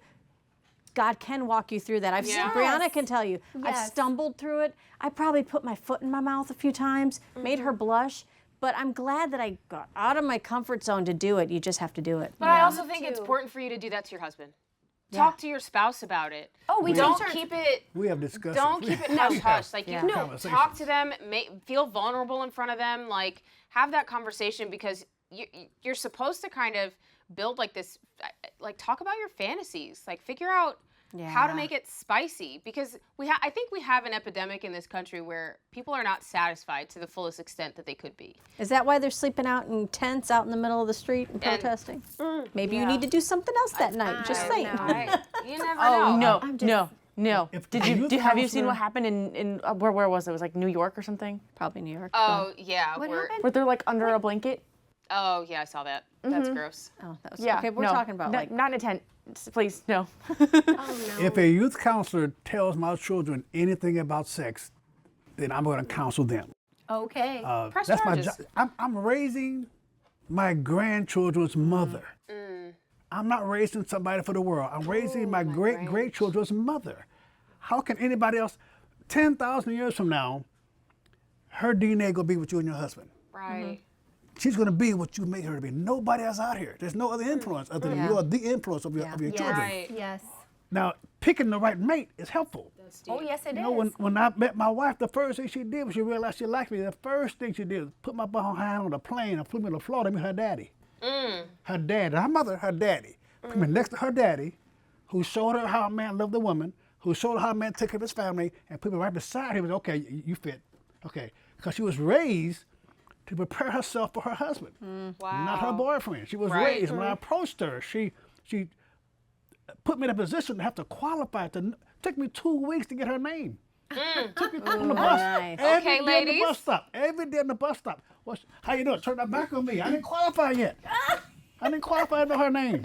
God can walk you through that. Yes. Brianna can tell you. I've Yes. stumbled through it. I probably put my foot in my mouth a few times, made her blush. But I'm glad that I got out of my comfort zone to do it. You just have to do it. But I also think it's too. important for you to do that to your husband. Talk to your spouse about it. Oh, we don't take turns. keep it. We have discussed Don't keep it hush hush. Like Yeah. you No. talk to them, feel vulnerable in front of them. Like have that conversation because you're supposed to kind of build like this. Like talk about your fantasies. Like figure out how to make it spicy, because I think we have an epidemic in this country where people are not satisfied to the fullest extent that they could be. Is that why they're sleeping out in tents out in the middle of the street and protesting? Maybe you need to do something else that night. Just saying. You never Oh know. no. If Did a you youth have you seen counselor- what happened in where was it? It was like New York or something? Probably New York. Oh yeah. What happened? Where they're like under a blanket. Oh yeah, I saw that. That's gross. Oh, that was, Yeah. okay, we're no. talking about like not in a tent. Please no. If a youth counselor tells my children anything about sex, then I'm going to counsel them. Okay. Press That's my charges. job. I'm raising my grandchildren's mother. I'm not raising somebody for the world. I'm raising my great children's mother. How can anybody else, 10,000 years from now, her DNA gonna be with you and your husband? Right. She's gonna be what you make her to be. Nobody else out here. There's no other influence other than you are the influence of your children. Right. Yes. Now, picking the right mate is helpful. Oh, yes, it is. You know, when I met my wife, the first thing she did when she realized she liked me, the first thing she did was put my behind on a plane and flew me to Florida to meet her daddy. Her dad, her mother, her daddy. Put me next to her daddy, who showed her how a man loved a woman, who showed her how a man took care of his family, and put me right beside him. Okay, you fit. Okay, because she was raised to prepare herself for her husband, not her boyfriend. She was raised. When I approached her, she put me in a position to have to qualify. Took me 2 weeks to get her name. Took me on the bus. nice. Every Okay, day on ladies. the bus stop. Every day on the bus stop. How you doing? Turn that back on me. I didn't qualify yet. I didn't qualify to know her name.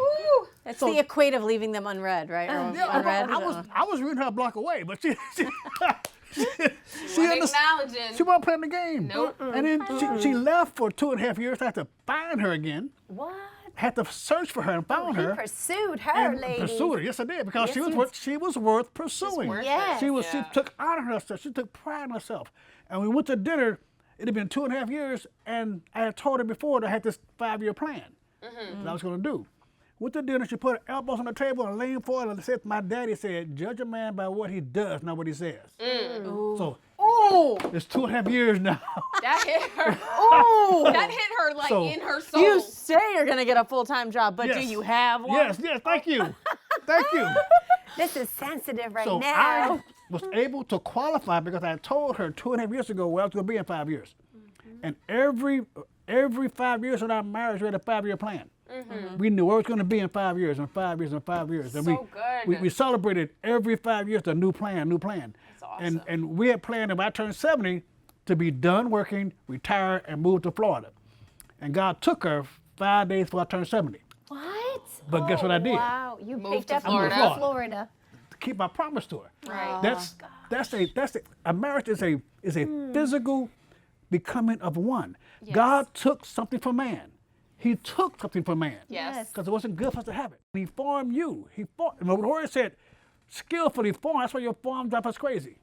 it's the equate of leaving them unread, right? Or Yeah, unread. I was reading her a block away, but she Wasn't acknowledging. She wasn't playing the game. Nope. And then she left for 2.5 years. I had to find her again. What? Had to search for her and found He her. pursued her, And lady. pursued her. Yes, I did, because Yes, she was worth pursuing. worth Yes. it. She took honor in herself. She took pride in herself. And we went to dinner. It had been 2.5 years, and I had told her before that I had this 5-year plan that I was going to do. Went to dinner. She put her elbows on the table and leaned forward and said, "My daddy said, judge a man by what he does, not what he says." So it's 2.5 years now. That hit her. That hit her like So- in her soul. You say you're gonna get a full-time job, but do Yes. you have one? Yes, thank you. Thank you. This is sensitive right So now. I was able to qualify because I told her 2.5 years ago where I was going to be in 5 years. And every 5 years in our marriage, we had a 5-year plan. We knew where it was going to be in 5 years, and 5 years, and 5 years. And So good. we celebrated every 5 years a new plan. That's awesome. And we had planned if I turned 70 to be done working, retire, and move to Florida. And God took her 5 days before I turned 70. What? But guess what I did? Wow, you Moved picked to up Florida. Florida. Florida. To keep my promise to her. Right. That's a marriage is a physical becoming of one. God took something from man. He took something from man. Yes. Because it wasn't good for us to have it. He formed you. And the word said, skillfully formed. That's why your form drives us crazy.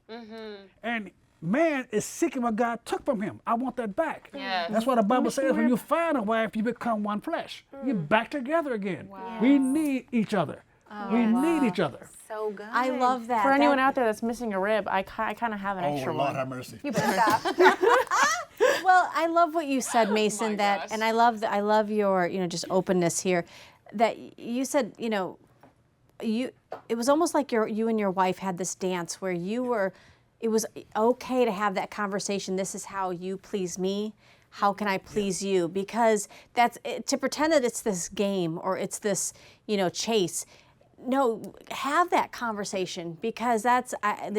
And man is seeking what God took from him. I want that back. Yes. That's why the Bible says when you find a wife, you become one flesh. You're back together again. We need each other. We need each other. So good. I love that. For anyone out there that's missing a rib, I kind of have an extra one. have mercy. You better stop. Well, I love what you said, Mason. gosh. And I love your just openness here. That you said, it was almost like you and your wife had this dance where it was okay to have that conversation. This is how you please me. How can I please you? Because to pretend that it's this game or it's this chase. No, have that conversation because there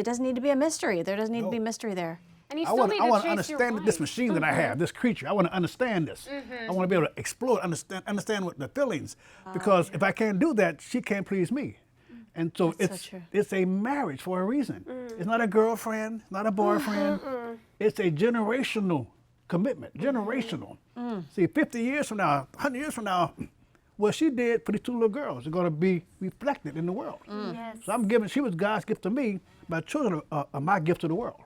doesn't need to be a mystery. There doesn't need to be mystery there. And you I still want need to to chase your understand this wife. machine that I have, this creature. I want to understand this. I want to be able to explore, understand what the feelings. Because if I can't do that, she can't please me. And so it's a marriage for a reason. It's not a girlfriend, not a boyfriend. It's a generational commitment, generational. See, 50 years from now, 100 years from now, what she did for these two little girls is going to be reflected in the world. Yes. So she was God's gift to me. My children are my gift to the world.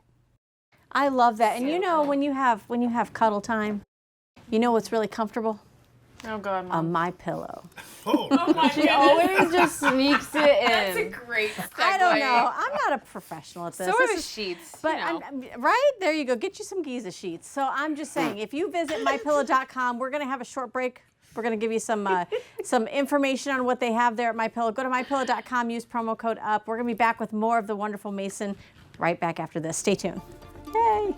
I love that. And when you have cuddle time, you know what's really comfortable? Oh God, A Mom. My Pillow. She always just sneaks it in. That's a great segue. I don't know. I'm not a professional at this. So This are the is- sheets. But right there you go. Get you some Giza sheets. So I'm just saying, if you visit mypillow.com, we're going to have a short break We're going to give you some information on what they have there at MyPillow. Go to MyPillow.com, use promo code UP. We're going to be back with more of the wonderful Mason right back after this. Stay tuned. Yay!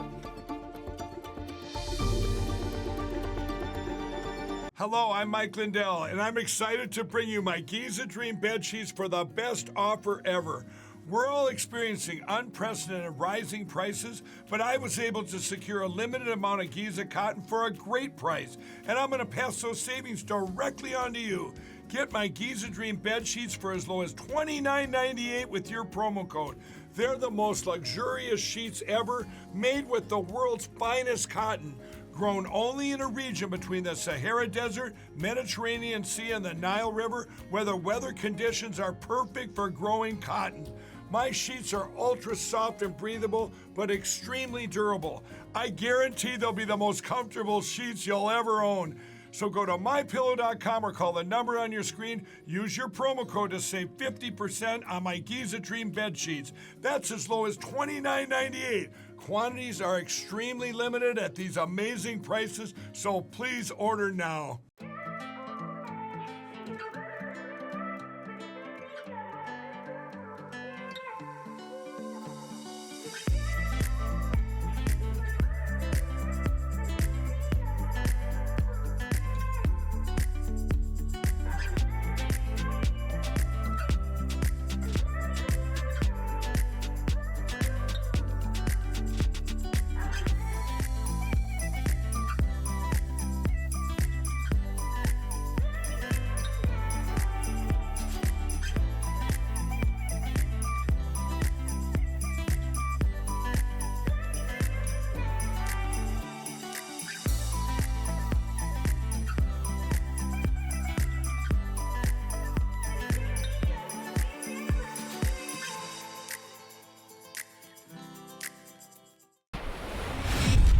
Hello, I'm Mike Lindell, and I'm excited to bring you my Giza Dream bed sheets for the best offer ever. We're all experiencing unprecedented rising prices, but I was able to secure a limited amount of Giza cotton for a great price, and I'm going to pass those savings directly on to you. Get my Giza Dream bed sheets for as low as $29.98 with your promo code. They're the most luxurious sheets ever, made with the world's finest cotton. Grown only in a region between the Sahara Desert, Mediterranean Sea, and the Nile River, where the weather conditions are perfect for growing cotton. My sheets are ultra soft and breathable, but extremely durable. I guarantee they'll be the most comfortable sheets you'll ever own. So go to MyPillow.com or call the number on your screen. Use your promo code to save 50% on my Giza Dream bed sheets. That's as low as $29.98. Quantities are extremely limited at these amazing prices, so please order now.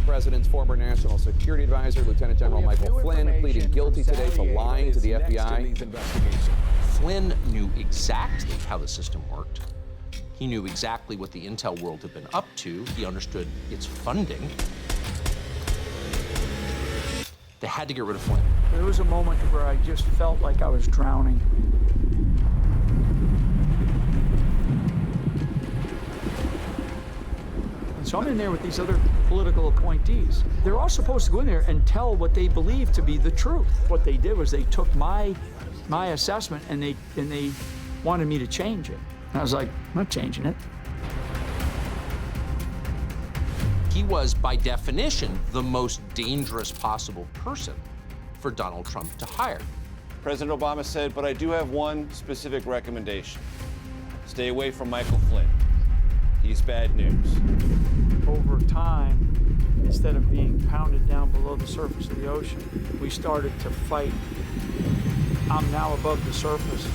President's former National Security Advisor, Lieutenant General Michael Flynn, pleaded guilty today to lying to the FBI. Flynn knew exactly how the system worked. He knew exactly what the intel world had been up to. He understood its funding. They had to get rid of Flynn. There was a moment where I just felt like I was drowning. So I'm in there with these other political appointees. They're all supposed to go in there and tell what they believe to be the truth. What they did was they took my assessment and they wanted me to change it. And I was like, I'm not changing it. He was, by definition, the most dangerous possible person for Donald Trump to hire. President Obama said, but I do have one specific recommendation. Stay away from Michael Flynn. He's bad news. Over time, instead of being pounded down below the surface of the ocean, we started to fight. I'm now above the surface.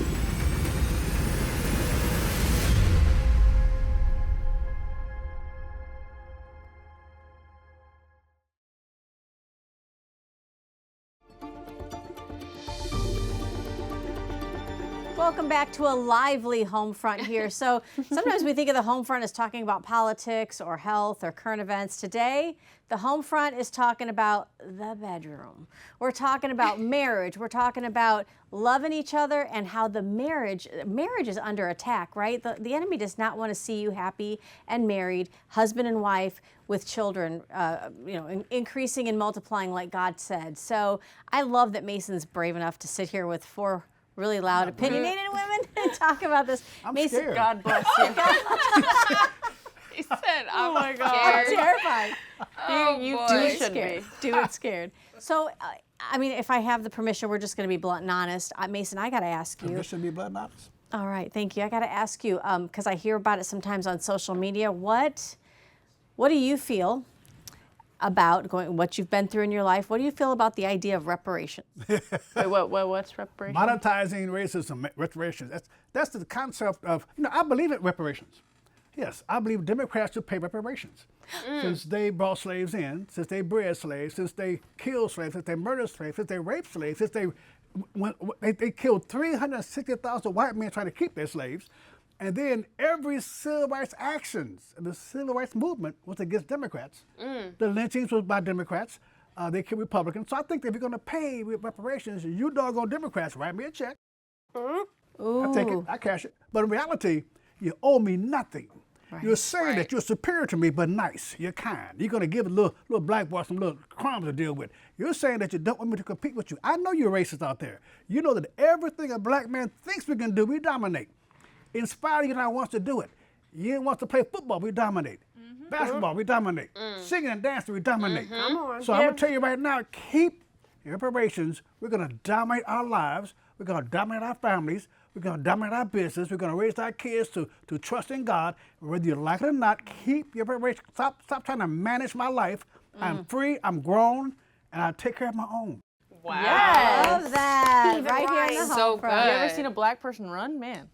Welcome back to a lively home front here. So sometimes we think of the home front as talking about politics or health or current events. Today, the home front is talking about the bedroom. We're talking about marriage. We're talking about loving each other and how the marriage is under attack, right? The enemy does not want to see you happy and married, husband and wife with children, increasing and multiplying like God said. So I love that Mason's brave enough to sit here with four really loud, opinionated women and talk about this. I'm Mason, scared. God bless you. He said, Oh my God. I'm scared. terrified. You boy. Do it should scared. be. Do it scared. So, I mean, if I have the permission, we're just going to be blunt and honest. Mason, I got to ask you. This should be blood and honest. All right, thank you. I got to ask you, because I hear about it sometimes on social media. What do you feel about what you've been through in your life? What do you feel about the idea of reparations? Wait, what's reparation? Monetizing racism, reparations. That's the concept of, I believe in reparations. Yes, I believe Democrats should pay reparations. Since they brought slaves in, since they bred slaves, since they killed slaves, since they murdered slaves, since they raped slaves, since they killed 360,000 white men trying to keep their slaves. And then every civil rights actions, the civil rights movement was against Democrats. The lynchings was by Democrats. they kill Republicans. So I think that if you're going to pay with reparations, you doggone Democrats, write me a check. I take it, I cash it. But in reality, you owe me nothing. Right. You're saying that you're superior to me, but nice. You're kind. You're going to give a little black boy some little crumbs to deal with. You're saying that you don't want me to compete with you. I know you're racist out there. You know that everything a black man thinks we can do, we dominate. In spite of you not wants to do it. You want to play football, we dominate. Basketball, we dominate. Singing and dancing, we dominate. Come on. So I'm going to tell you right now, keep your reparations. We're going to dominate our lives. We're going to dominate our families. We're going to dominate our business. We're going to raise our kids to trust in God. Whether you like it or not, keep your reparations. Stop trying to manage my life. I'm free, I'm grown, and I take care of my own. Wow. Yes. Love that. Even Right here in the So home front. good. Have you ever seen a black person run? Man,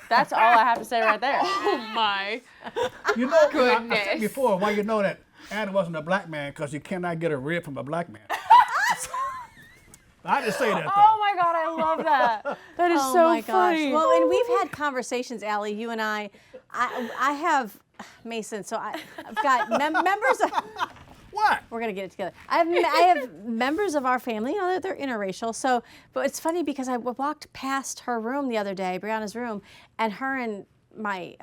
that's all I have to say right there. Oh my. You know, I Goodness. said before, why you know that Adam wasn't a black man, because you cannot get a rib from a black man. I just say that, though. Oh my God, I love that. That is Oh so my funny. gosh. Well, and we've had conversations, Allie, you and I have, Mason, so I've got members of, What? we're going to get it together. I have members of our family, you know, they're interracial. So, but it's funny because I walked past her room the other day, Brianna's room, and her and my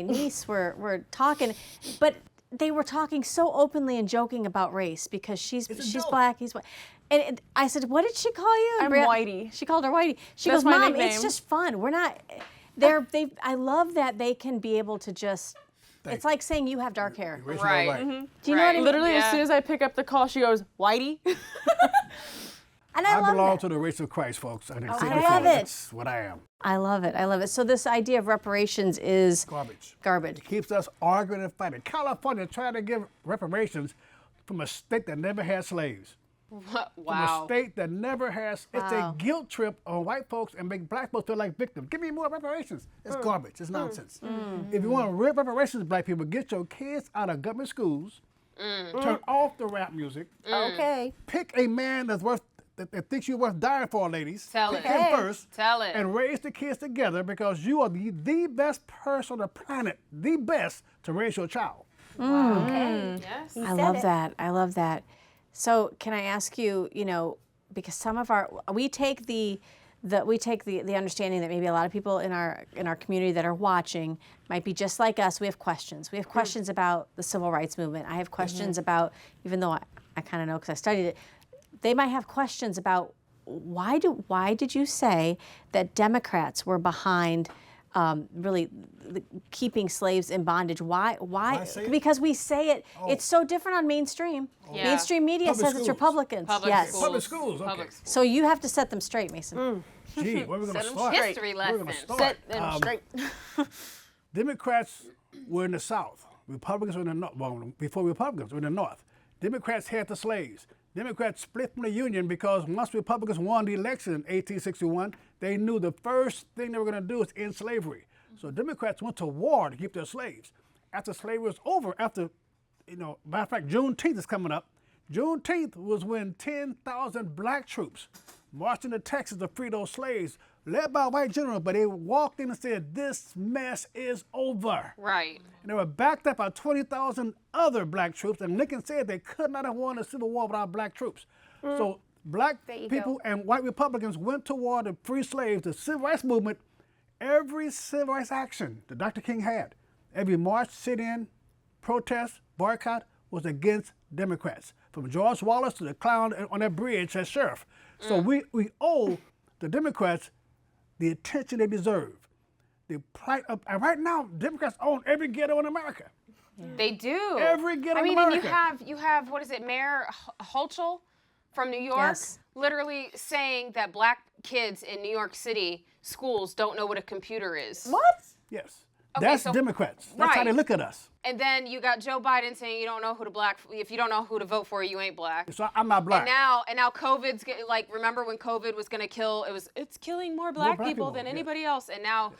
niece were talking, but they were talking so openly and joking about race because she's joke. black, he's white. And I said, what did she call you? And I'm Whitey. She called her Whitey. She That's goes, my Mom, nickname. it's just fun. We're not, I love that they can be able to just, it's like saying you have dark hair. Racial Right. right. Do you know what I mean? Literally, Yeah. as soon as I pick up the call, she goes, Whitey. And I I love belong that. to the race of Christ, folks. I I love it. That's what I am. I love it. I love it. So this idea of reparations is Garbage. garbage. It keeps us arguing and fighting. California tried to give reparations from a state that never had slaves. From a Wow. state that never has. It's Wow. a guilt trip on white folks and make black folks feel like victims. Give me more reparations. It's garbage. It's nonsense. If you want real reparations, black people, get your kids out of government schools. Turn off the rap music. Okay. Pick a man that thinks you're worth dying for, ladies. Tell Pick it. him first. Tell it. And raise the kids together, because you are the best person on the planet, the best to raise your child. Okay. Yes. You I said love it. that. I love that. So can I ask you, you know, because some of we take the understanding that maybe a lot of people in our community that are watching might be just like us. We have questions. We have questions about the civil rights movement. I have questions about, even though I kind of know because I studied it, they might have questions about why did you say that Democrats were behind really keeping slaves in bondage? Why? I say it? Because we say it. It's so different on mainstream. Yeah. Mainstream media Public says it's schools. Republicans. Public yes. schools. Public schools, okay. Public schools. So you have to set them straight, Mason. Gee, where are we going to Set 'em start? History We're going to lesson. start. Set them straight. Democrats were in the South. Republicans were in the North. Well, before Republicans were in the North. Democrats had the slaves. Democrats split from the Union because once Republicans won the election in 1861, they knew the first thing they were going to do is end slavery. So Democrats went to war to keep their slaves. After slavery was over, matter of fact, Juneteenth is coming up. Juneteenth was when 10,000 black troops marched into Texas to free those slaves, led by a white general, but they walked in and said, this mess is over. Right. And they were backed up by 20,000 other black troops, and Lincoln said they could not have won a civil war without black troops. So black you people go. and white Republicans went to war to free slaves. The civil rights movement, every civil rights action that Dr. King had, every march, sit-in, protest, boycott, was against Democrats. From George Wallace to the clown on that bridge as sheriff. So we owe the Democrats the attention they deserve. And right now, Democrats own every ghetto in America. They do. Every ghetto I in mean, and America. you have what is it, Mayor Hochul from New York, Yes. literally saying that black kids in New York City schools don't know what a computer is. What? Yes. Okay, That's so- Democrats. That's how right. they look at us. And then you got Joe Biden saying you don't know if you don't know who to vote for, you ain't black. So I'm not black. And now COVID's remember when COVID was going to kill? It's killing more black black people people, than yeah. anybody else. And now,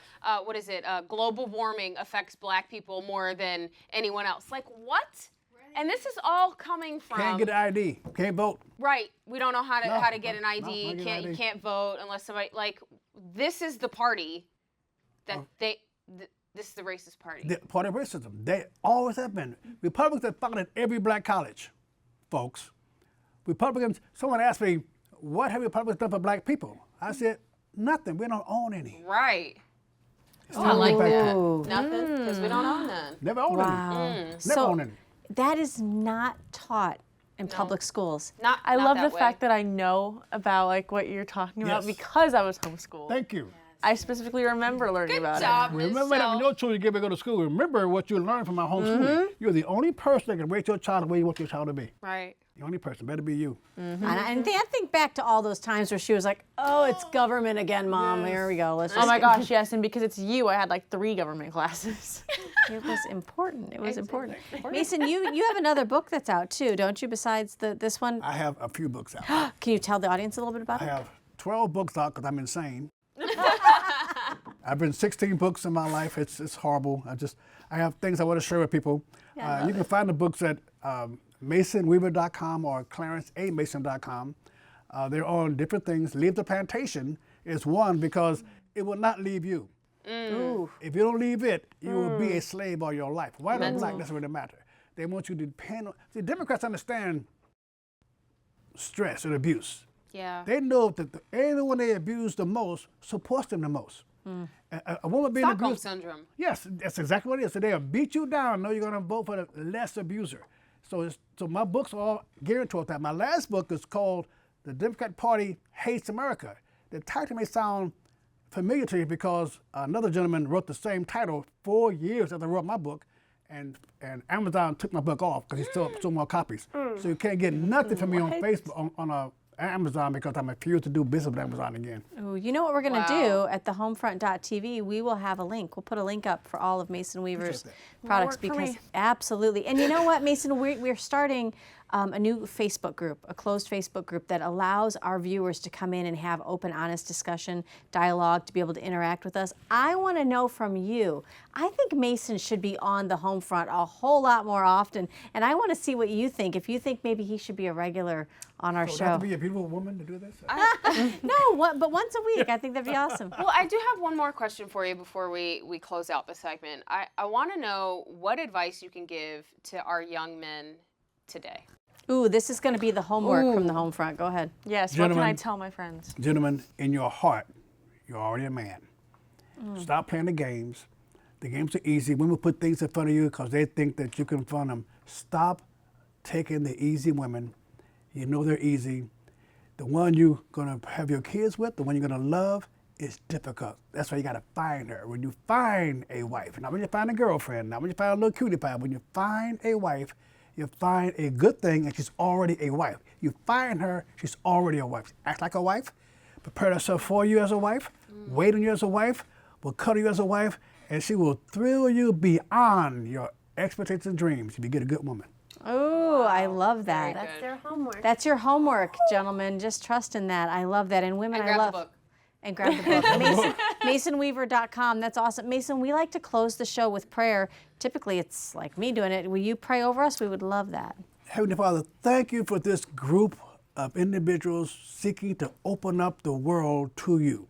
global warming affects black people more than anyone else. Like what? And this is all coming from Can't get an ID. Can't vote. right. We don't know how to get an no, ID. not get an You ID. can't vote unless somebody this is the party that this is the racist party. The party of racism. They always have been. Republicans have founded every black college, folks, Republicans, someone asked me, what have Republicans done for black people? I said, nothing. We don't own any. Right. It's I like that. Ooh. Nothing, because we don't own none. Never owned Wow. any. Never So owned any. that is not taught in public schools. I Not love that the way. fact that I know about like what you're talking about Yes. because I was homeschooled. Thank you. I specifically remember learning about job, it. Remember that when your children get to go to school, remember what you learned from our homeschooling. You're the only person that can raise your child the way you want your child to be. Right. The only person. Better be you. And I think back to all those times where she was like, "Oh, it's government again, Mom. Here we go. Let's Oh just." my gosh, yes, and because it's you, I had like 3 government classes. It was important. It was important. Mason, you have another book that's out too, don't you? Besides this one, I have a few books out. can you tell the audience a little bit about I it? have 12 books out because I'm insane. I've written 16 books in my life. It's horrible. I have things I want to share with people. You can find the books at masonweaver.com or clarenceamason.com. They're on different things. Leave the Plantation is one because it will not leave you. If you don't leave it, you will be a slave all your life. White or black, doesn't really matter. They want you to depend on. See, Democrats understand stress and abuse. Yeah. They know that anyone they abuse the most supports them the most. A woman being Stockholm abused. syndrome. Yes, that's exactly what it is. So they'll beat you down. Know you're going to vote for the less abuser. So my books are all geared toward that. My last book is called "The Democrat Party Hates America." The title may sound familiar to you because another gentleman wrote the same title 4 years after I wrote my book, and Amazon took my book off because he sold more copies. So you can't get nothing from me on Facebook on Amazon because I'm refused to do business with Amazon again. Ooh, you know what we're going to do at the homefront.tv? We will have a link. We'll put a link up for all of Mason Weaver's products work for me. absolutely. And you know what, Mason? We're starting a new Facebook group, a closed Facebook group that allows our viewers to come in and have open, honest discussion, dialogue, to be able to interact with us. I want to know from you. I think Mason should be on the home front a whole lot more often, and I want to see what you think. If you think maybe he should be a regular on our So show. have to be a beautiful woman to do this? No, but once a week. I think that'd be awesome. Well, I do have one more question for you before we close out the segment. I want to know what advice you can give to our young men today. Ooh, this is going to be the homework from the home front. Go ahead. Yes, what can I Gentlemen. tell my friends? Gentlemen, in your heart, you're already a man. Stop playing the games. The games are easy. Women put things in front of you because they think that you can fund them. Stop taking the easy women. You know they're easy. The one you're going to have your kids with, the one you're going to love, is difficult. That's why you got to find her. When you find a wife, not when you find a girlfriend, not when you find a little cutie pie, when you find a wife, you find a good thing and she's already a wife. You find her, she's already a wife. Act like a wife, prepare herself for you as a wife, wait on you as a wife, will cuddle you as a wife, and she will thrill you beyond your expectations and dreams if you get a good woman. Ooh, I love that. That's their homework. That's your homework, gentlemen. Just trust in that. I love that. And women, And I grab the love. book. And grab the book. MasonWeaver.com. That's awesome. Mason, we like to close the show with prayer. Typically, it's like me doing it. Will you pray over us? We would love that. Heavenly Father, thank you for this group of individuals seeking to open up the world to you.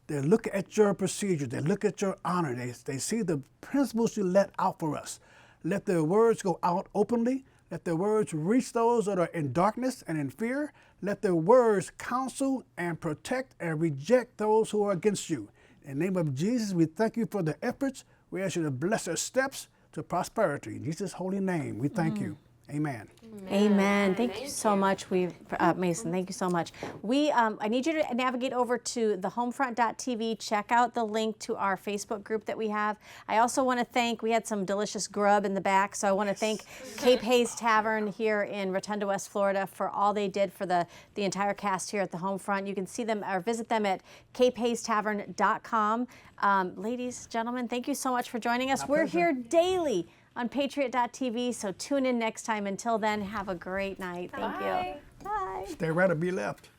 They look at your procedure, they look at your honor, they see the principles you let out for us. Let their words go out openly. Let their words reach those that are in darkness and in fear. Let their words counsel and protect and reject those who are against you. In the name of Jesus, we thank you for the efforts. We ask you to bless their steps to prosperity. In Jesus' holy name, we thank you. Amen. Amen. Thank you so much, Mason. Thank you so much. I need you to navigate over to thehomefront.tv. Check out the link to our Facebook group that we have. I also want to thank, we had some delicious grub in the back, so I want to thank Cape Hayes Tavern here in Rotunda, West Florida for all they did for the entire cast here at the Homefront. You can see them or visit them at capehaystavern.com. Ladies, gentlemen, thank you so much for joining us. We're here daily on Patriot.tv, so tune in next time. Until then, have a great night. Thank you. Bye. Stay right or be left.